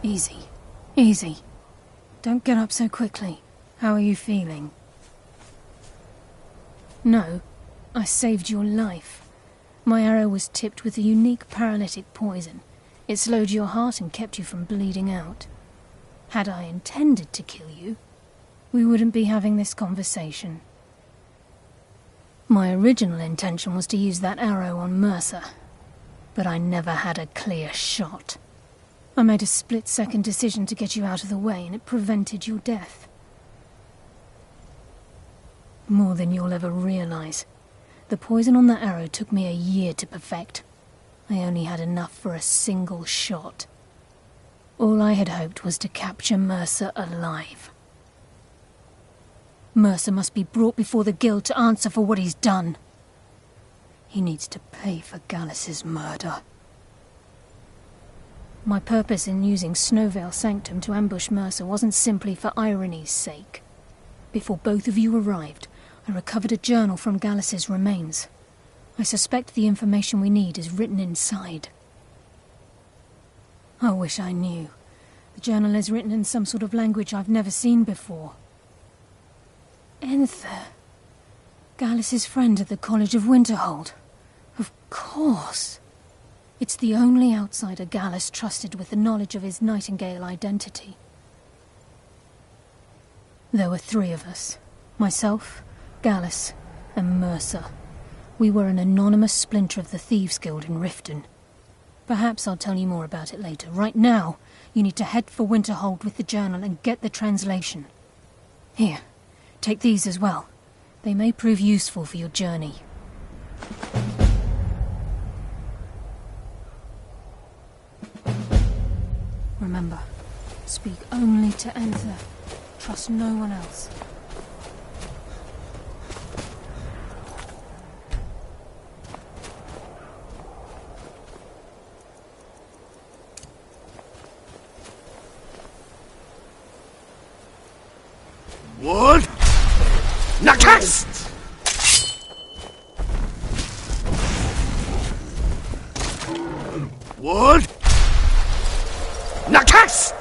Speaker 16: Easy. Easy. Don't get up so quickly. How are you feeling? No, I saved your life. My arrow was tipped with a unique paralytic poison. It slowed your heart and kept you from bleeding out. Had I intended to kill you, we wouldn't be having this conversation. My original intention was to use that arrow on Mercer, but I never had a clear shot. I made a split-second decision to get you out of the way, and it prevented your death. More than you'll ever realize. The poison on that arrow took me a year to perfect. I only had enough for a single shot. All I had hoped was to capture Mercer alive. Mercer must be brought before the Guild to answer for what he's done. He needs to pay for Gallus's murder. My purpose in using Snowvale Sanctum to ambush Mercer wasn't simply for irony's sake. Before both of you arrived, I recovered a journal from Gallus's remains. I suspect the information we need is written inside. I wish I knew. The journal is written in some sort of language I've never seen before. Enther. Gallus's friend at the College of Winterhold. Of course. It's the only outsider Gallus trusted with the knowledge of his Nightingale identity. There were 3 of us. Myself, Gallus, and Mercer. We were an anonymous splinter of the Thieves' Guild in Riften. Perhaps I'll tell you more about it later. Right now, you need to head for Winterhold with the journal and get the translation. Here, take these as well. They may prove useful for your journey. Remember, speak only to Enther. Trust no one else.
Speaker 14: What? Nakast! What? Nakast!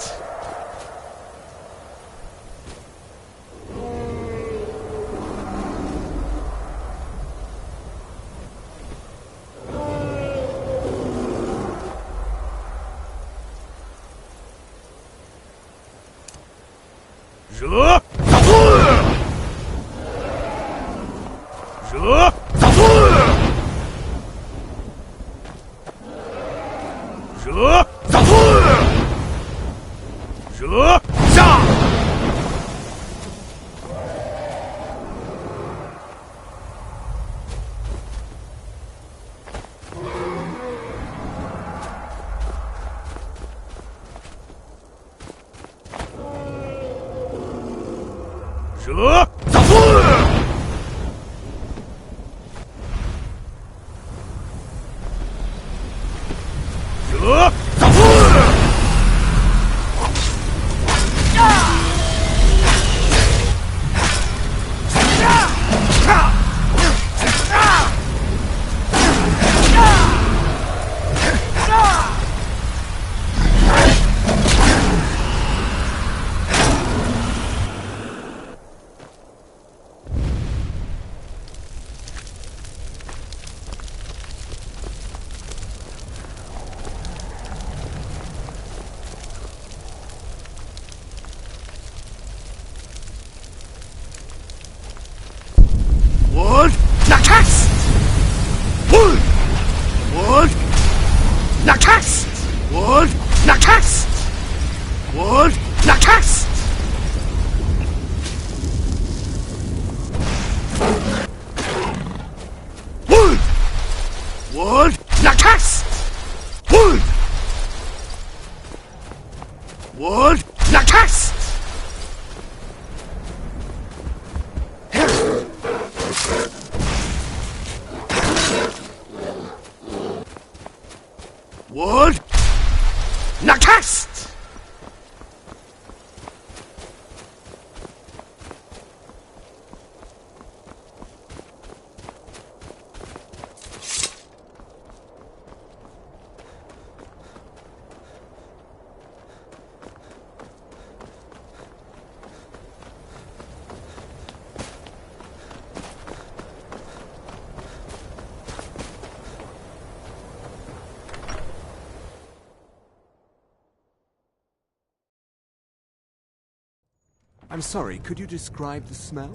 Speaker 2: I'm sorry, could you describe the smell?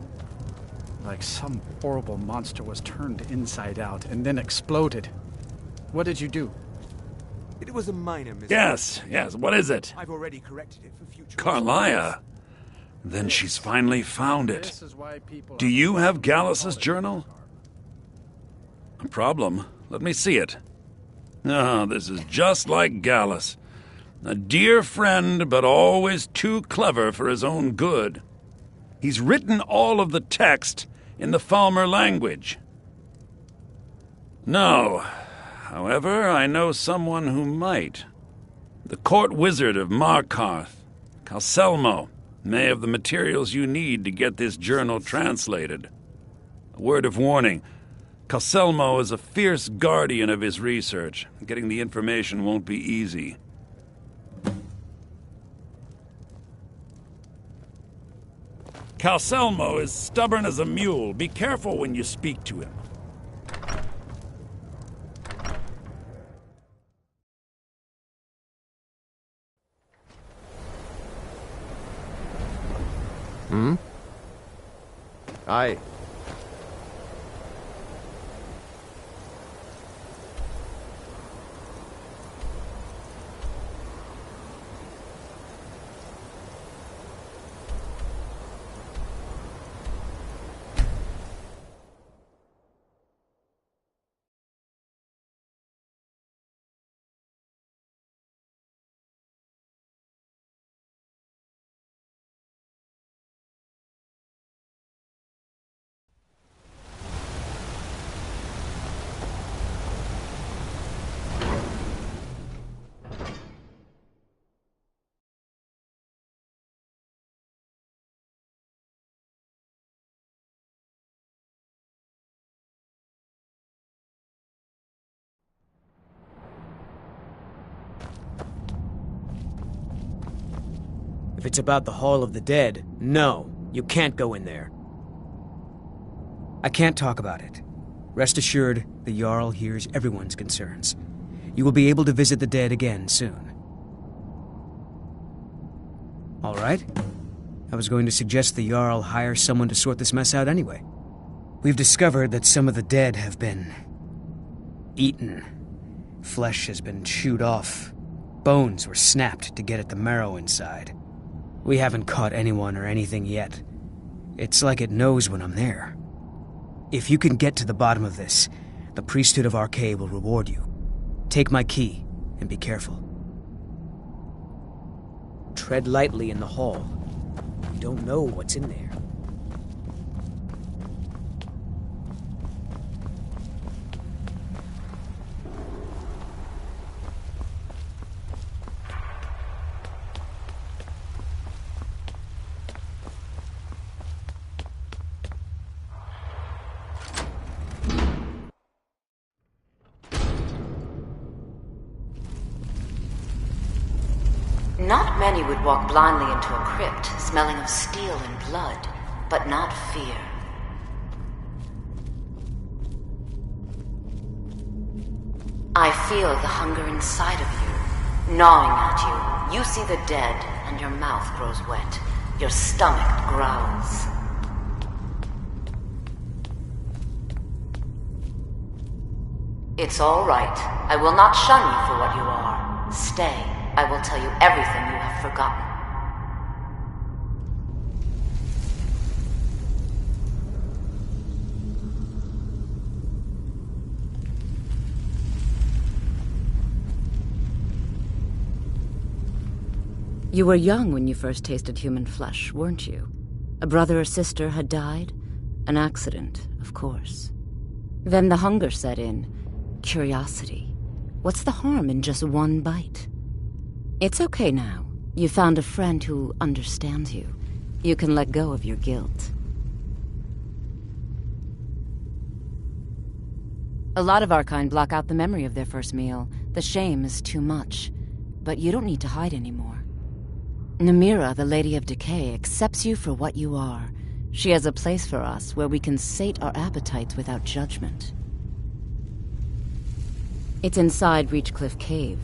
Speaker 17: Like some horrible monster was turned inside out and then exploded. What did you do?
Speaker 2: It was a minor mistake.
Speaker 5: Yes, what is it?
Speaker 2: I've already corrected it for future.
Speaker 5: Carlia. Then she's finally found it. Do you have Gallus's journal? A problem? Let me see it. Ah, this is just like Gallus. A dear friend, but always too clever for his own good. He's written all of the text in the Falmer language. No. However, I know someone who might. The court wizard of Markarth, Calselmo, may have the materials you need to get this journal translated. A word of warning. Calselmo is a fierce guardian of his research. Getting the information won't be easy. Calselmo is stubborn as a mule. Be careful when you speak to him.
Speaker 11: Aye.
Speaker 13: If it's about the Hall of the Dead, no, you can't go in there.
Speaker 18: I can't talk about it. Rest assured, the Jarl hears everyone's concerns. You will be able to visit the dead again soon. All right. I was going to suggest the Jarl hire someone to sort this mess out anyway. We've discovered that some of the dead have been eaten. Flesh has been chewed off. Bones were snapped to get at the marrow inside. We haven't caught anyone or anything yet. It's like it knows when I'm there. If you can get to the bottom of this, the priesthood of Arcade will reward you. Take my key, and be careful.
Speaker 13: Tread lightly in the hall. You don't know what's in there.
Speaker 3: Not many would walk blindly into a crypt, smelling of steel and blood, but not fear. I feel the hunger inside of you, gnawing at you. You see the dead, and your mouth grows wet. Your stomach growls. It's all right. I will not shun you for what you are. Stay. I will tell you everything you have forgotten. You were young when you first tasted human flesh, weren't you? A brother or sister had died? An accident, of course. Then the hunger set in. Curiosity. What's the harm in just one bite? It's okay now. You found a friend who understands you. You can let go of your guilt. A lot of our kind block out the memory of their first meal. The shame is too much. But you don't need to hide anymore. Namira, the Lady of Decay, accepts you for what you are. She has a place for us where we can sate our appetites without judgment. It's inside Reachcliff Cave.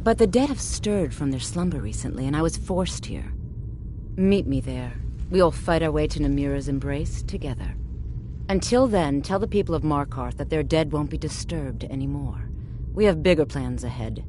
Speaker 3: But the dead have stirred from their slumber recently, and I was forced here. Meet me there, We'll fight our way to Namira's embrace together. Until then, tell the people of Markarth that their dead won't be disturbed anymore. We have bigger plans ahead.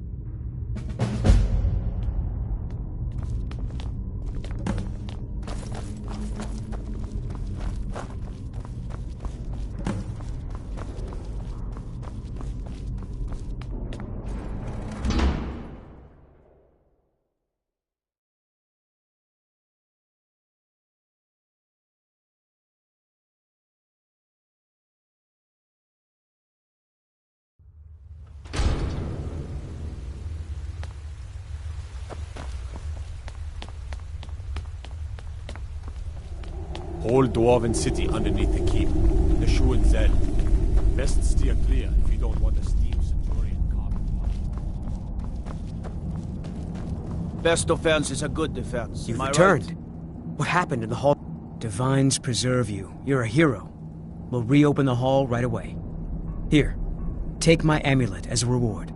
Speaker 7: Whole Dwarven city underneath the keep. The Shu and Zed. Best steer clear if you don't want a steam Centurion carbon.
Speaker 19: Best defense is a good defense.
Speaker 18: You've
Speaker 19: Am I
Speaker 18: returned.
Speaker 19: right?
Speaker 18: What happened in the hall? Divines preserve you. You're a hero. We'll reopen the hall right away. Here, take my amulet as a reward.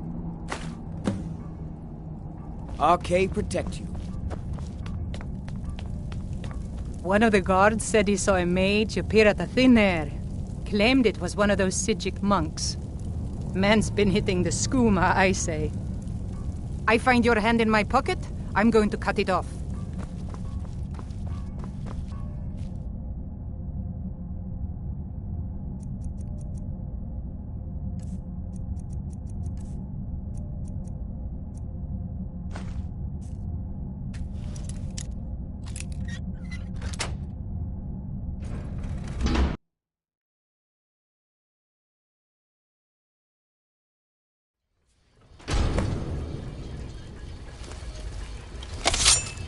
Speaker 19: Arcade protect you.
Speaker 20: One of the guards said he saw a mage appear at the thin air. Claimed it was one of those Sijic monks. Man's been hitting the skooma, I say. I find your hand in my pocket, I'm going to cut it off.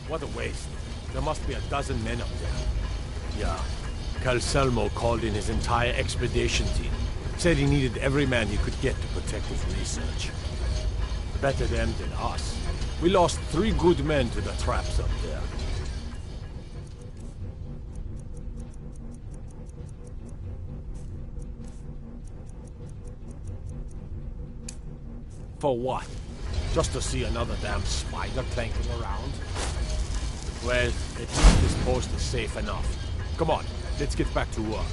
Speaker 7: What a waste. There must be a dozen men up there. Yeah. Calselmo called in his entire expedition team. Said he needed every man he could get to protect his research. Better them than us. We lost 3 good men to the traps up there. For what? Just to see another damn spider clanking around? Well, at least this post is safe enough. Come on, let's get back to work.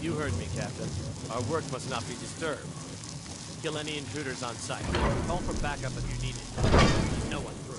Speaker 1: You heard me, Captain. Our work must not be disturbed. Kill any intruders on sight. Call for backup if you need it. Leave no one through.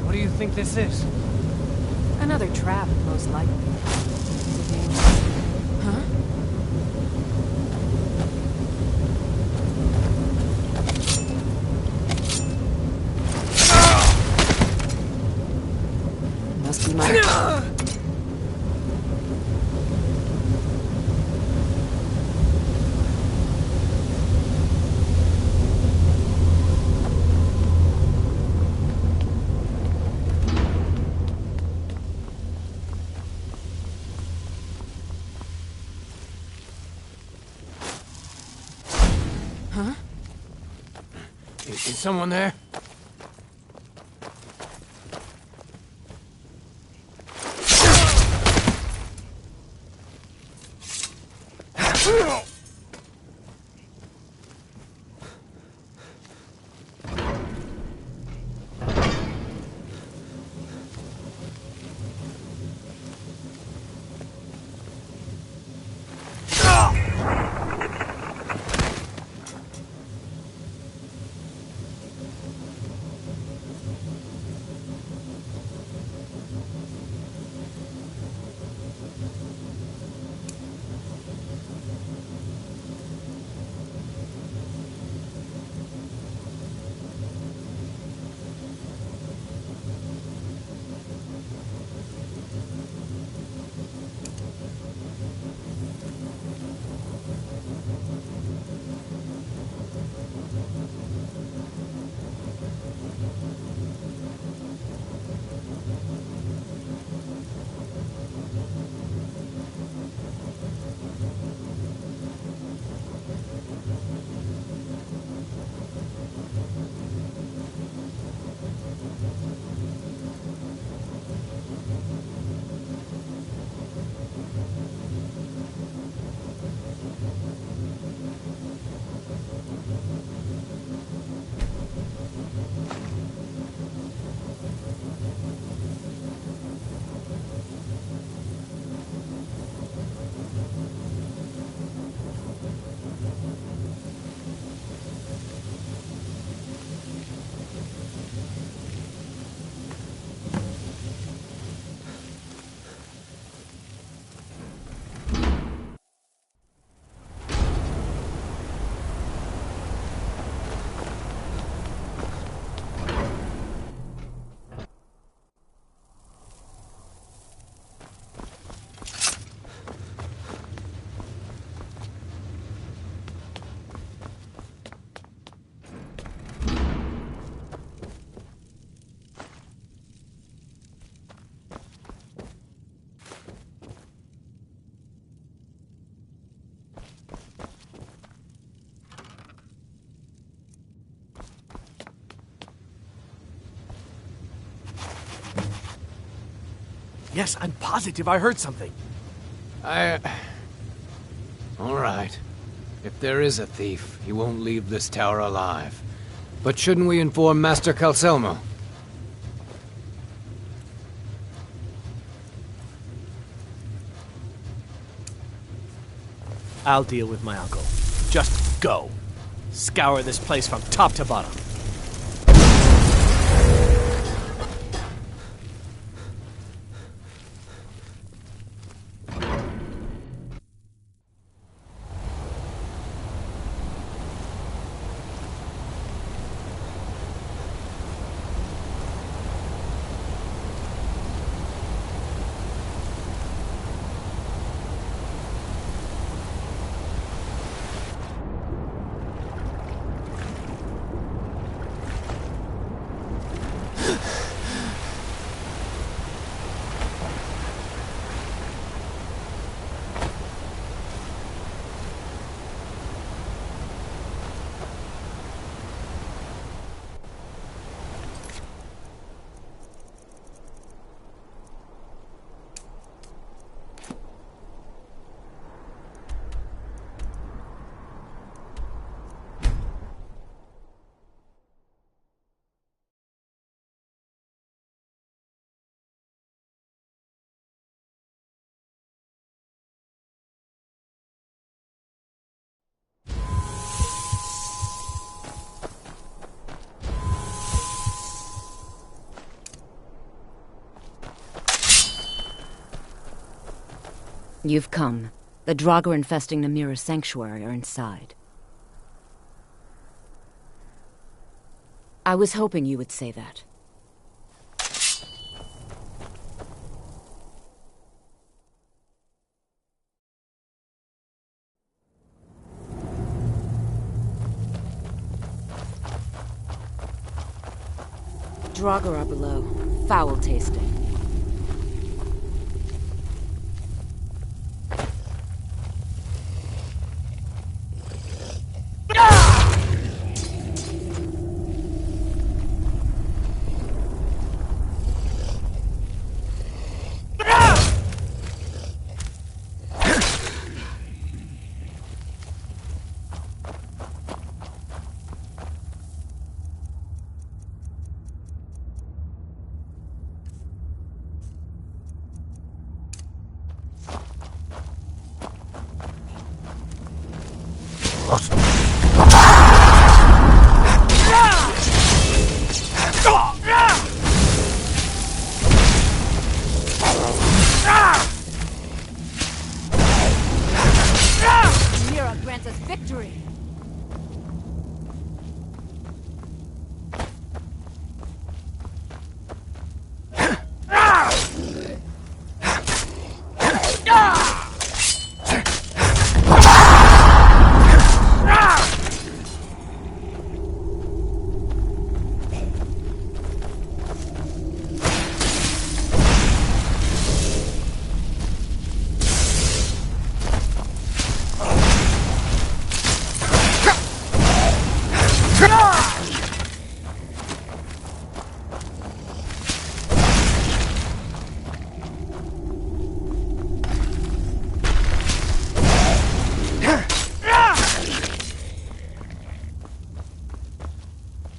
Speaker 13: What do you think this is?
Speaker 8: another trap, most likely. Huh? Must be my...
Speaker 13: Huh? Is someone there?
Speaker 1: Yes, I'm positive I heard something.
Speaker 13: All right. If there is a thief, he won't leave this tower alive. But shouldn't we inform Master Calselmo?
Speaker 1: I'll deal with my uncle. Just go. Scour this place from top to bottom.
Speaker 3: You've come. The Draugr infesting Namira's sanctuary are inside. I was hoping you would say that. Draugr are below. Foul tasting. Namira grants us victory!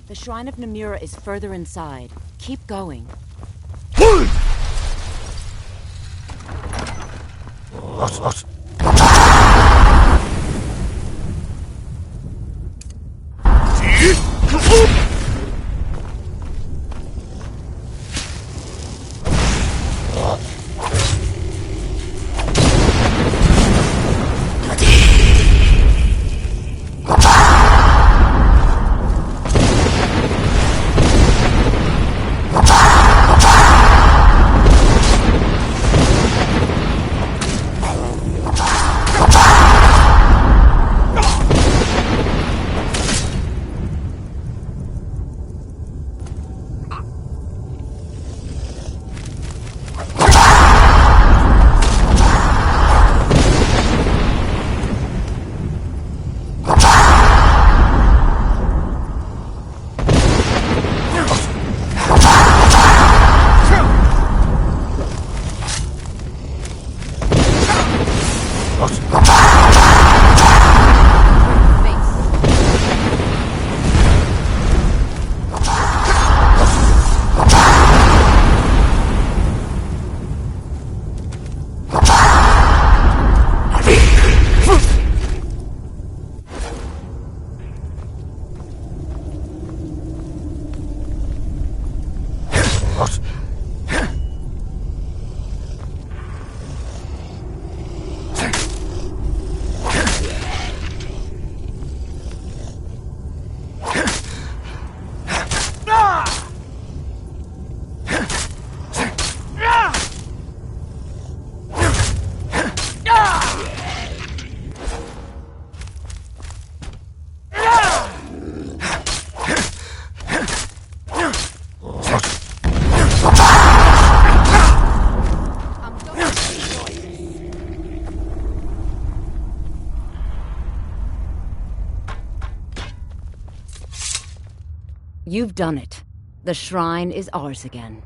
Speaker 3: The Shrine of Namira is further inside. Keep going. You've done it. The shrine is ours again.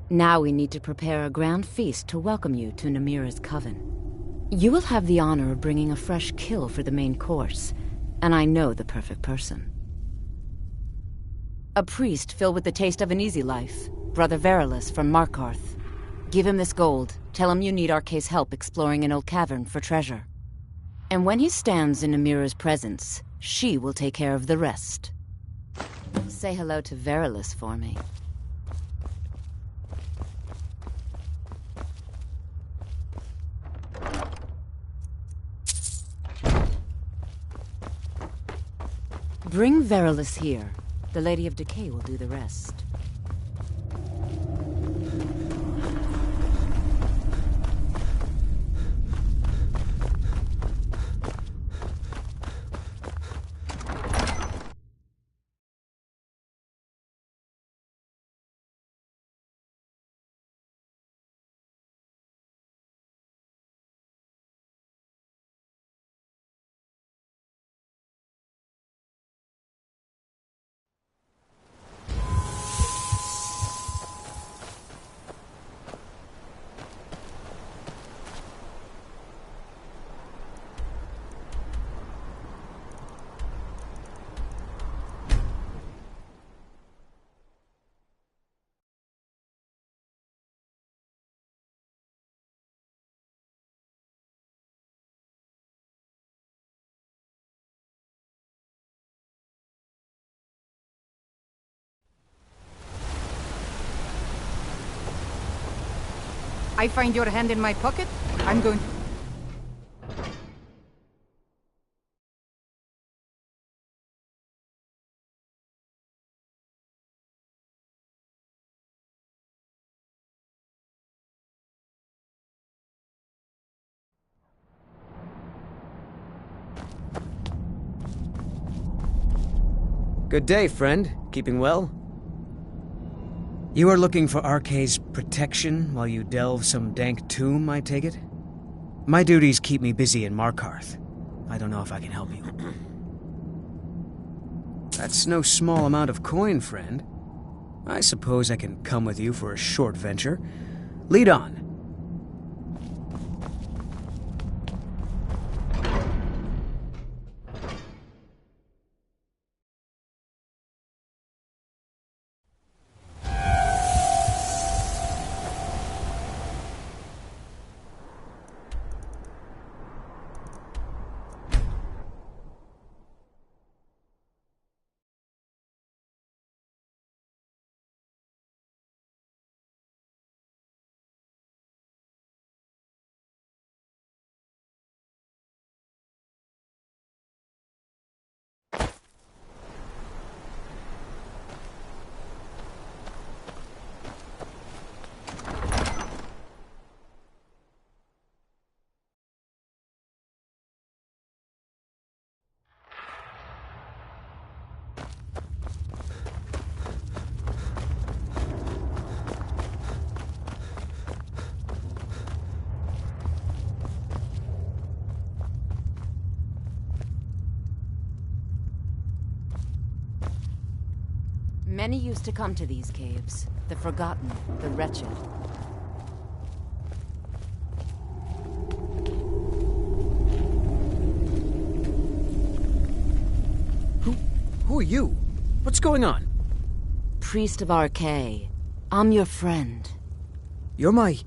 Speaker 3: Now we need to prepare a grand feast to welcome you to Namira's coven. You will have the honor of bringing a fresh kill for the main course, and I know the perfect person. A priest filled with the taste of an easy life, Brother Verilus from Markarth. Give him this gold. Tell him you need Arkay's help exploring an old cavern for treasure. And when he stands in Namira's presence, she will take care of the rest. Say hello to Verilus for me. Bring Verilus here. The Lady of Decay will do the rest.
Speaker 20: I find your hand in my pocket. I'm going...
Speaker 18: Good day, friend. Keeping well? You are looking for Arkay's protection while you delve some dank tomb, I take it? My duties keep me busy in Markarth. I don't know if I can help you. That's no small amount of coin, friend. I suppose I can come with you for a short venture. Lead on.
Speaker 3: Many used to come to these caves. The forgotten, the wretched.
Speaker 18: Who are you? What's going on?
Speaker 3: Priest of Arkay. I'm your friend.
Speaker 18: You're my...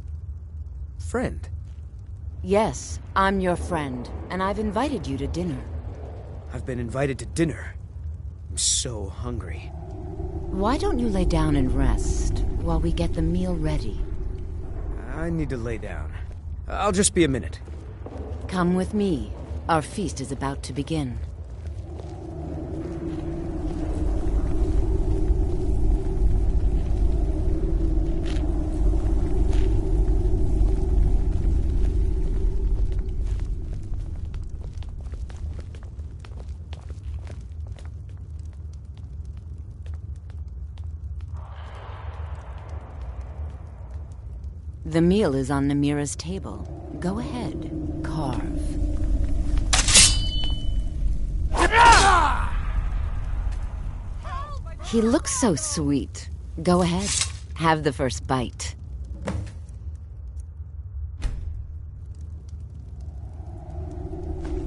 Speaker 18: friend?
Speaker 3: Yes, I'm your friend, and I've invited you to dinner.
Speaker 18: I've been invited to dinner. I'm so hungry.
Speaker 3: Why don't you lay down and rest while we get the meal ready?
Speaker 18: I need to lay down. I'll just be a minute.
Speaker 3: Come with me. Our feast is about to begin. The meal is on Namira's table. Go ahead, carve. He looks so sweet. Go ahead, have the first bite.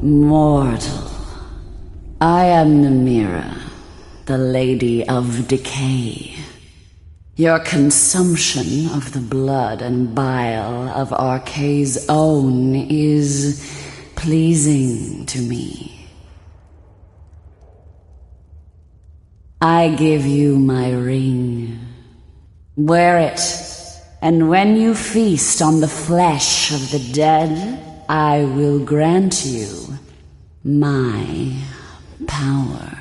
Speaker 21: Mortal, I am Namira, the Lady of Decay. Your consumption of the blood and bile of Arkay's own is pleasing to me. I give you my ring. Wear it, and when you feast on the flesh of the dead, I will grant you my power.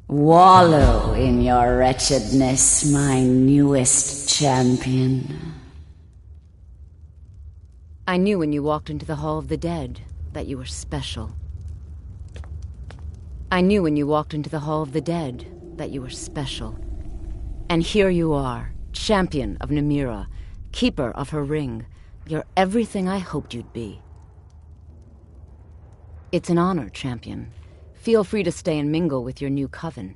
Speaker 21: Wallow in your wretchedness, my newest champion.
Speaker 3: I knew when you walked into the Hall of the Dead that you were special. I knew when you walked into the Hall of the Dead that you were special. And here you are, champion of Namira, keeper of her ring. You're everything I hoped you'd be. It's an honor, champion. Feel free to stay and mingle with your new coven.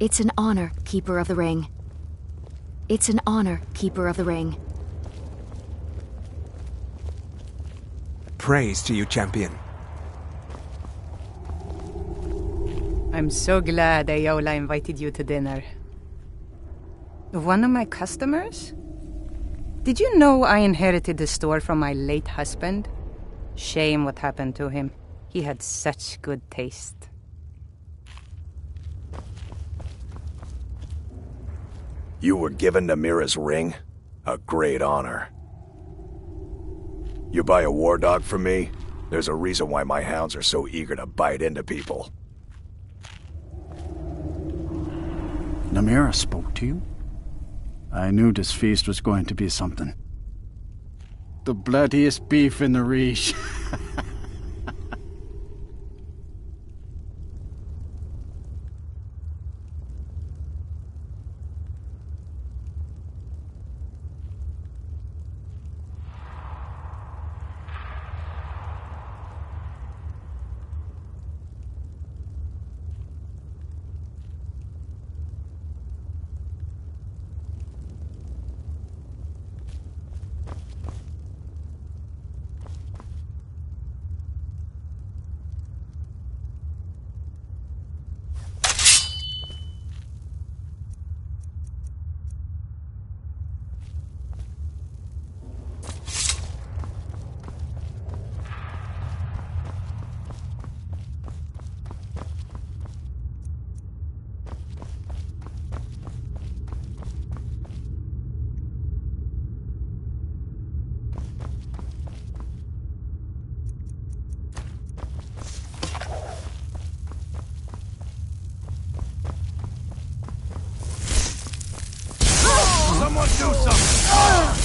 Speaker 12: It's an honor, Keeper of the Ring. It's an honor, Keeper of the Ring.
Speaker 2: Praise to you, champion.
Speaker 20: I'm so glad Ayola invited you to dinner. One of my customers? Did you know I inherited the store from my late husband? Shame what happened to him. He had such good taste.
Speaker 6: You were given Namira's ring? A great honor. You buy a war dog from me? There's a reason why my hounds are so eager to bite into people.
Speaker 17: Namira spoke to you? I knew this feast was going to be something. The bloodiest beef in the Reach.
Speaker 9: Someone do something!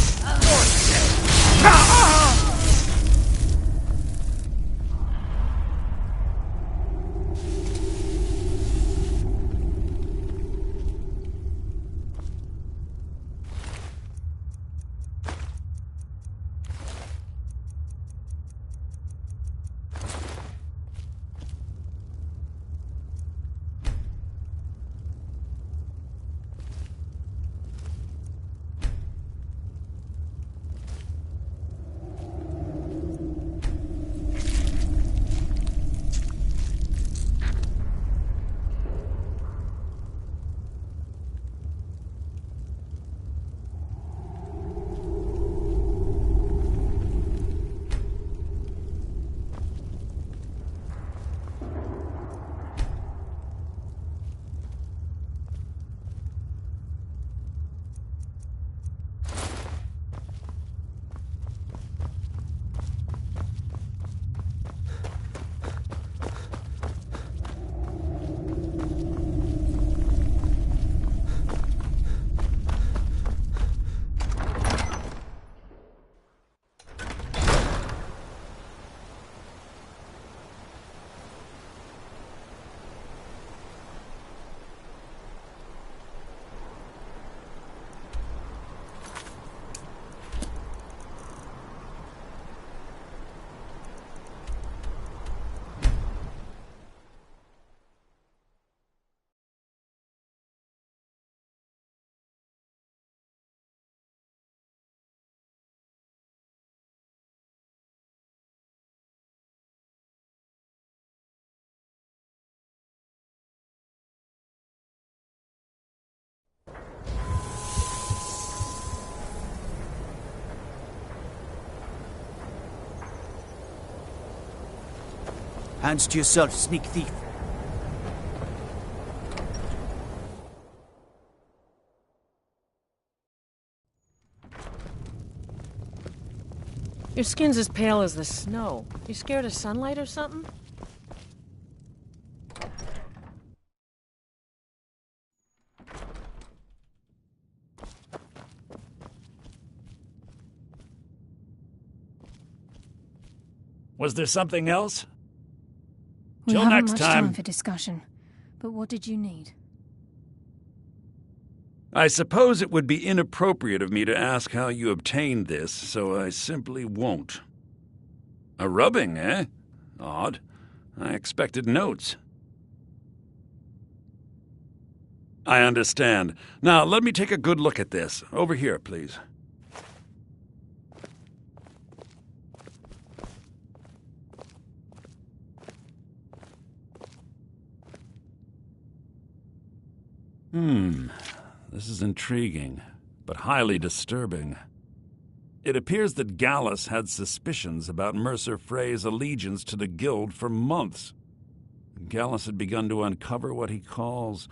Speaker 19: Hands to yourself, sneak thief.
Speaker 10: Your skin's as pale as the snow. You scared of sunlight or something?
Speaker 5: Was there something else?
Speaker 16: We
Speaker 5: Till
Speaker 16: haven't
Speaker 5: next
Speaker 16: much
Speaker 5: time.
Speaker 16: time for discussion. But what did you need?
Speaker 5: I suppose it would be inappropriate of me to ask how you obtained this, so I simply won't. A rubbing, eh? Odd. I expected notes. I understand. Now, let me take a good look at this. Over here, please. This is intriguing, but highly disturbing. It appears that Gallus had suspicions about Mercer Frey's allegiance to the Guild for months. Gallus had begun to uncover what he calls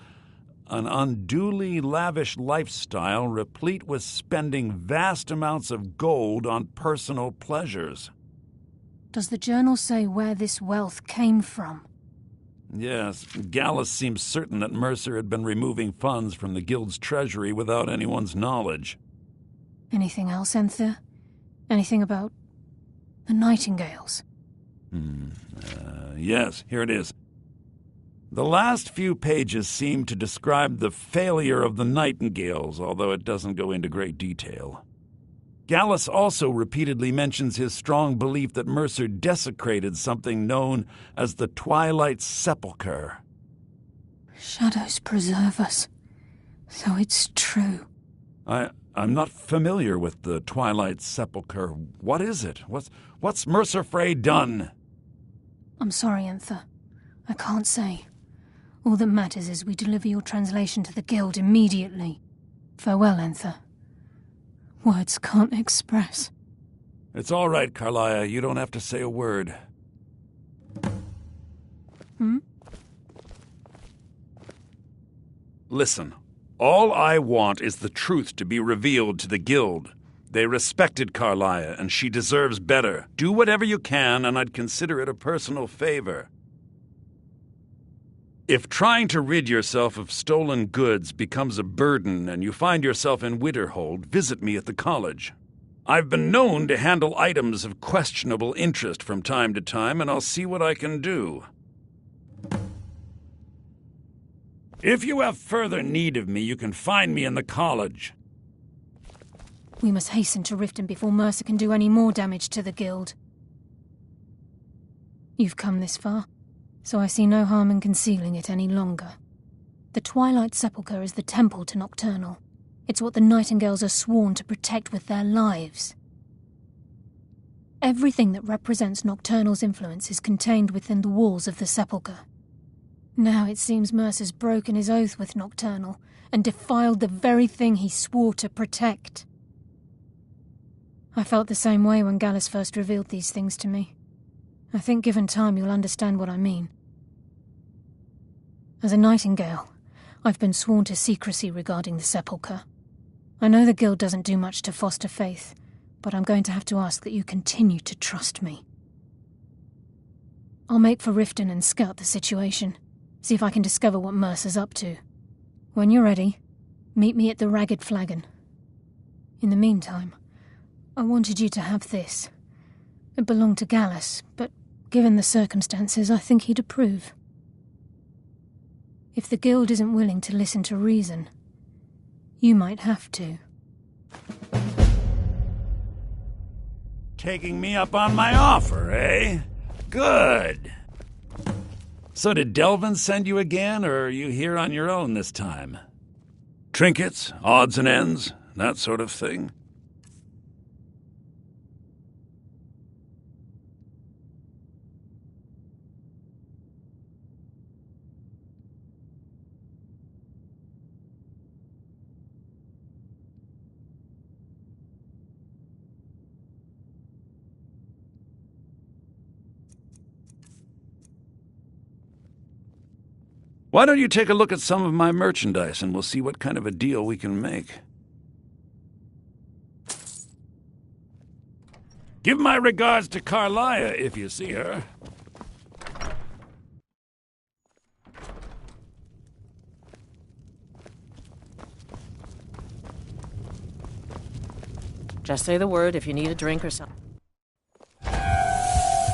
Speaker 5: an unduly lavish lifestyle replete with spending vast amounts of gold on personal pleasures.
Speaker 16: Does the journal say where this wealth came from?
Speaker 5: Yes, Gallus seems certain that Mercer had been removing funds from the Guild's treasury without anyone's knowledge.
Speaker 16: Anything else, Enther? Anything about the Nightingales?
Speaker 5: Yes, here it is. The last few pages seem to describe the failure of the Nightingales, although it doesn't go into great detail. Gallus also repeatedly mentions his strong belief that Mercer desecrated something known as the Twilight Sepulchre.
Speaker 16: Shadows preserve us. So it's true.
Speaker 5: I'm not familiar with the Twilight Sepulchre. What is it? What's Mercer Frey done?
Speaker 16: I'm sorry, Enther. I can't say. All that matters is we deliver your translation to the Guild immediately. Farewell, Enther. Words can't express.
Speaker 5: It's all right, Carlia. You don't have to say a word. Listen, all I want is the truth to be revealed to the Guild. They respected Carlia, and she deserves better. Do whatever you can, and I'd consider it a personal favor. If trying to rid yourself of stolen goods becomes a burden and you find yourself in Winterhold, visit me at the college. I've been known to handle items of questionable interest from time to time, and I'll see what I can do. If you have further need of me, you can find me in the college.
Speaker 16: We must hasten to Riften before Mercer can do any more damage to the Guild. You've come this far, so I see no harm in concealing it any longer. The Twilight Sepulchre is the temple to Nocturnal. It's what the Nightingales are sworn to protect with their lives. Everything that represents Nocturnal's influence is contained within the walls of the Sepulchre. Now it seems Mercer's broken his oath with Nocturnal and defiled the very thing he swore to protect. I felt the same way when Gallus first revealed these things to me. I think given time you'll understand what I mean. As a Nightingale, I've been sworn to secrecy regarding the Sepulchre. I know the Guild doesn't do much to foster faith, but I'm going to have to ask that you continue to trust me. I'll make for Riften and scout the situation, see if I can discover what Mercer's up to. When you're ready, meet me at the Ragged Flagon. In the meantime, I wanted you to have this. It belonged to Gallus, but given the circumstances, I think he'd approve. If the Guild isn't willing to listen to reason, you might have to.
Speaker 5: Taking me up on my offer, eh? Good. So did Delvin send you again, or are you here on your own this time? Trinkets, odds and ends, that sort of thing? Why don't you take a look at some of my merchandise and we'll see what kind of a deal we can make. Give my regards to Carlia if you see her.
Speaker 10: Just say the word if you need a drink or something.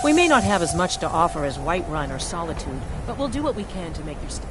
Speaker 10: We may not have as much to offer as Whiterun or Solitude, but we'll do what we can to make your stay.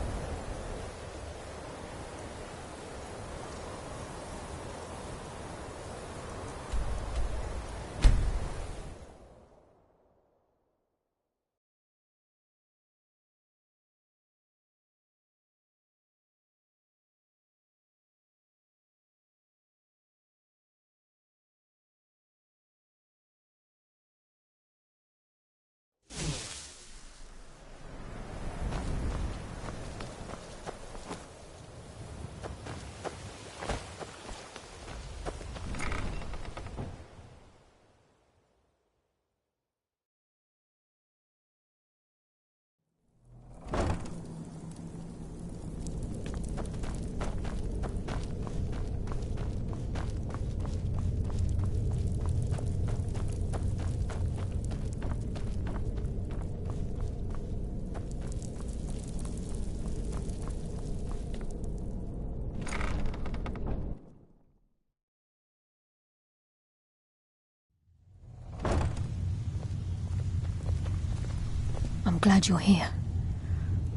Speaker 16: I'm glad you're here.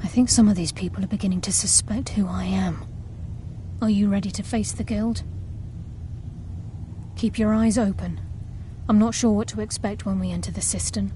Speaker 16: I think some of these people are beginning to suspect who I am. Are you ready to face the Guild? Keep your eyes open. I'm not sure what to expect when we enter the cistern.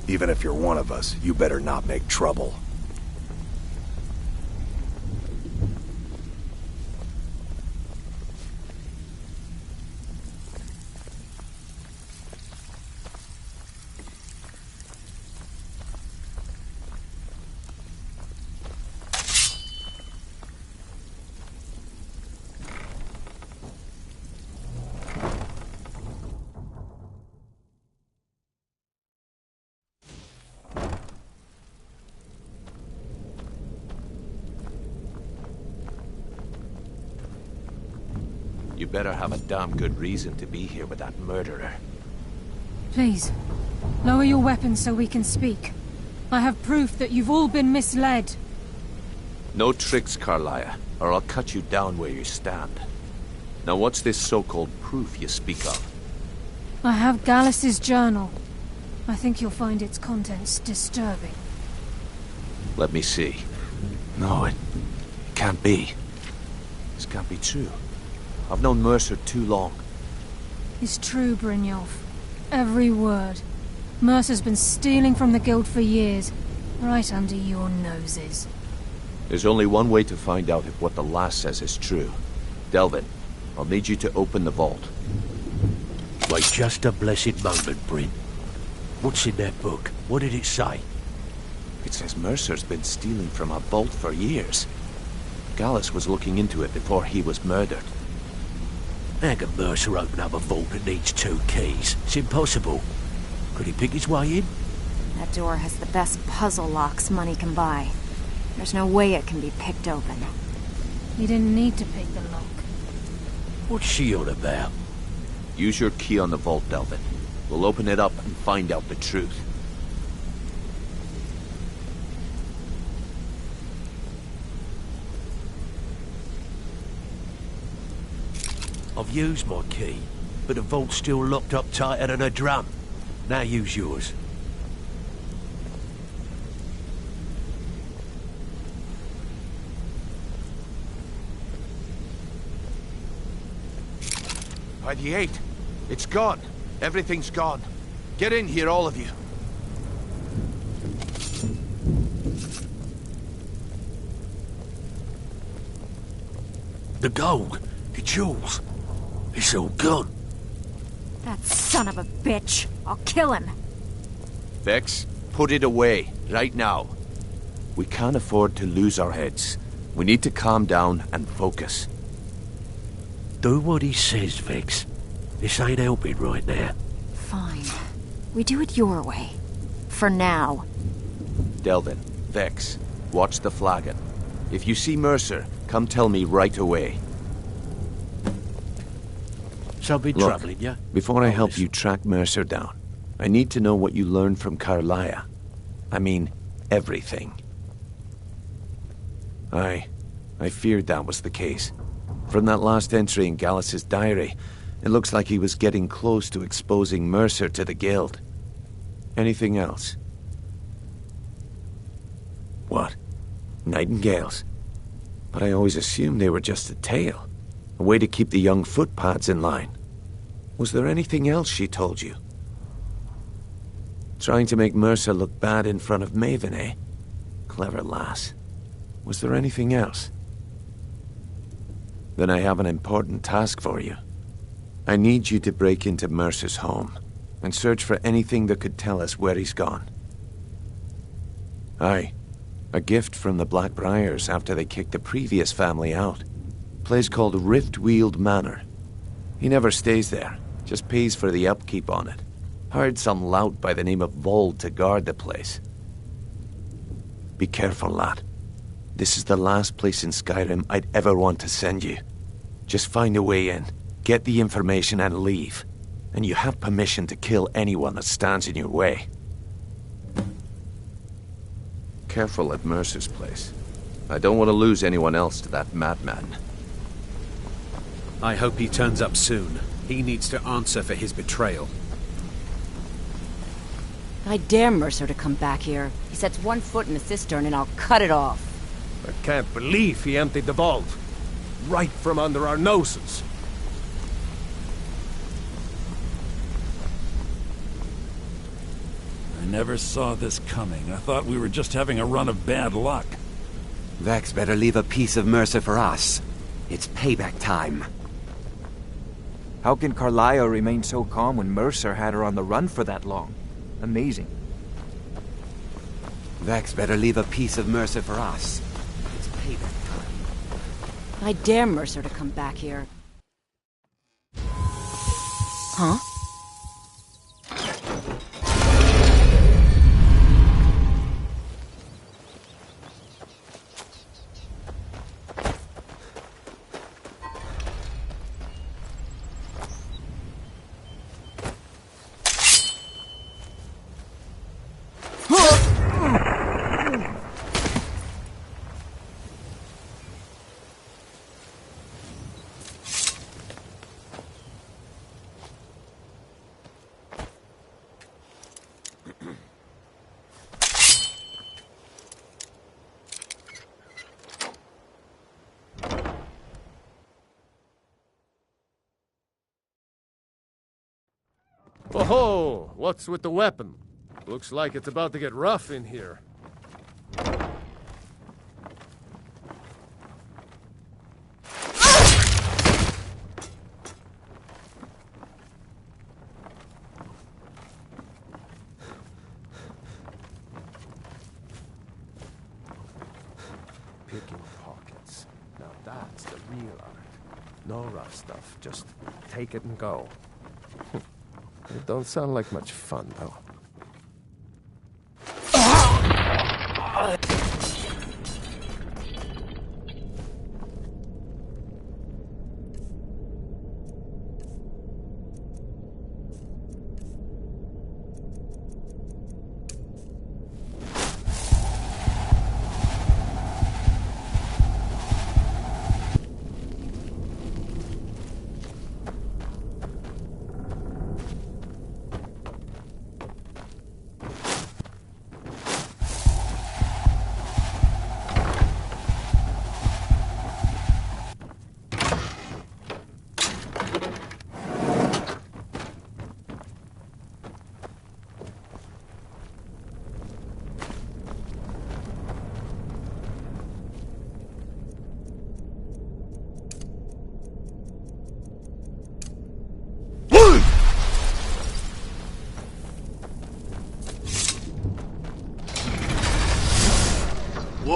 Speaker 6: Even if you're one of us, you better not make trouble.
Speaker 4: You better have a damn good reason to be here with that murderer.
Speaker 16: Please, lower your weapons so we can speak. I have proof that you've all been misled.
Speaker 4: No tricks, Carlia, or I'll cut you down where you stand. Now what's this so-called proof you speak of?
Speaker 16: I have Gallus's journal. I think you'll find its contents disturbing.
Speaker 4: Let me see. No, it can't be. This can't be true. I've known Mercer too long.
Speaker 16: It's true, Brynjolf. Every word. Mercer's been stealing from the Guild for years, right under your noses.
Speaker 4: There's only one way to find out if what the lass says is true. Delvin, I'll need you to open the vault.
Speaker 14: Wait just a blessed moment, Bryn. What's in that book? What did it say?
Speaker 4: It says Mercer's been stealing from a vault for years. Gallus was looking into it before he was murdered.
Speaker 14: How can Mercer open up a vault that needs 2 keys? It's impossible. Could he pick his way in?
Speaker 12: That door has the best puzzle locks money can buy. There's no way it can be picked open.
Speaker 16: You didn't need to pick the lock.
Speaker 14: What's she on about?
Speaker 4: Use your key on the vault, Delvin. We'll open it up and find out the truth.
Speaker 14: I've used my key, but the vault's still locked up tighter than a drum. Now use yours.
Speaker 4: By the 8. It's gone. Everything's gone. Get in here, all of you.
Speaker 14: The gold, the jewels, it's all gone.
Speaker 12: That son of a bitch. I'll kill him.
Speaker 4: Vex, Put it away, right now. We can't afford to lose our heads. We need to calm down and focus.
Speaker 14: Do what he says, Vex. This ain't helping right now.
Speaker 12: Fine. We do it your way. For now.
Speaker 4: Delvin, Vex, watch the flagon. If you see Mercer, come tell me right away.
Speaker 14: Something
Speaker 4: Look,
Speaker 14: troubling you?
Speaker 4: Before I help you track Mercer down, I need to know what you learned from Carlia. I mean, everything. I feared that was the case. From that last entry in Gallus's diary, it looks like he was getting close to exposing Mercer to the Guild. Anything else? What? Nightingales? But I always assumed they were just a tale. A way to keep the young footpads in line. Was there anything else she told you? Trying to make Mercer look bad in front of Maven, eh? Clever lass. Was there anything else? Then I have an important task for you. I need you to break into Mercer's home and search for anything that could tell us where he's gone. Aye. A gift from the Blackbriars after they kicked the previous family out. Place called Riftweald Manor. He never stays there, just pays for the upkeep on it. Hired some lout by the name of Vold to guard the place. Be careful, lad. This is the last place in Skyrim I'd ever want to send you. Just find a way in, get the information and leave. And you have permission to kill anyone that stands in your way. Careful at Mercer's place. I don't want to lose anyone else to that madman.
Speaker 2: I hope he turns up soon. He needs to answer for his betrayal.
Speaker 3: I dare Mercer to come back here. He sets one foot in the cistern and I'll cut it off.
Speaker 11: I can't believe he emptied the vault. Right from under our noses.
Speaker 5: I never saw this coming. I thought we were just having a run of bad luck.
Speaker 2: Vex better leave a piece of Mercer for us. It's payback time.
Speaker 15: How can Carlisle remain so calm when Mercer had her on the run for that long? Amazing.
Speaker 2: Vex better leave a piece of Mercer for us. It's payback time.
Speaker 3: I dare Mercer to come back here. Huh?
Speaker 11: Oh-ho! What's with the weapon? Looks like it's about to get rough in here. Picking pockets. Now that's the real art. No rough stuff. Just take it and go. It don't sound like much fun, though.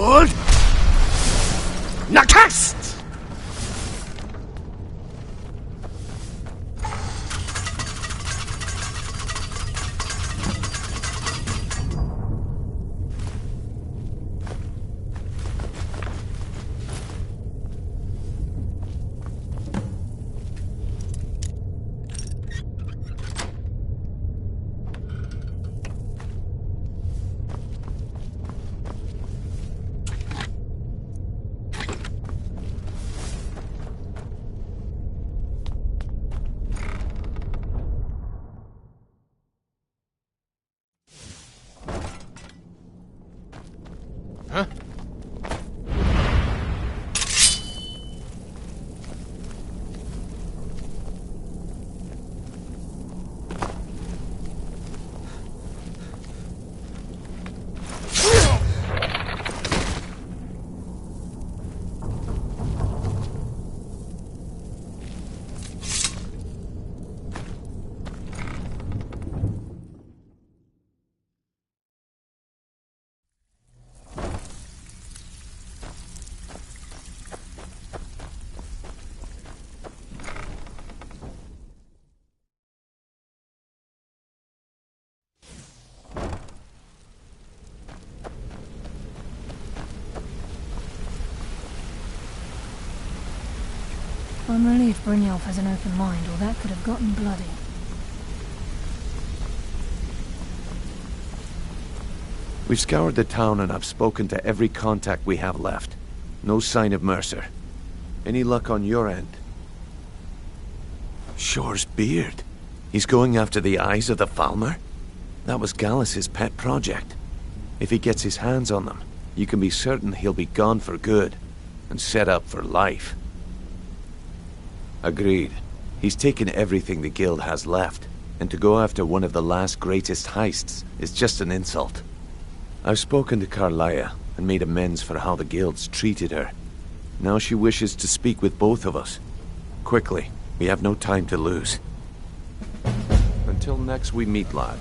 Speaker 14: Hold! Nakast!
Speaker 13: Huh?
Speaker 16: I'm relieved Brynjolf has an open mind, or that could have gotten bloody.
Speaker 4: We've scoured the town and I've spoken to every contact we have left. No sign of Mercer. Any luck on your end? Shore's beard. He's going after the eyes of the Falmer? That was Gallus's pet project. If he gets his hands on them, you can be certain he'll be gone for good, and set up for life. Agreed. He's taken everything the guild has left, and to go after one of the last greatest heists is just an insult. I've spoken to Carlia and made amends for how the guild's treated her. Now she wishes to speak with both of us. Quickly, we have no time to lose. Until next we meet, lad.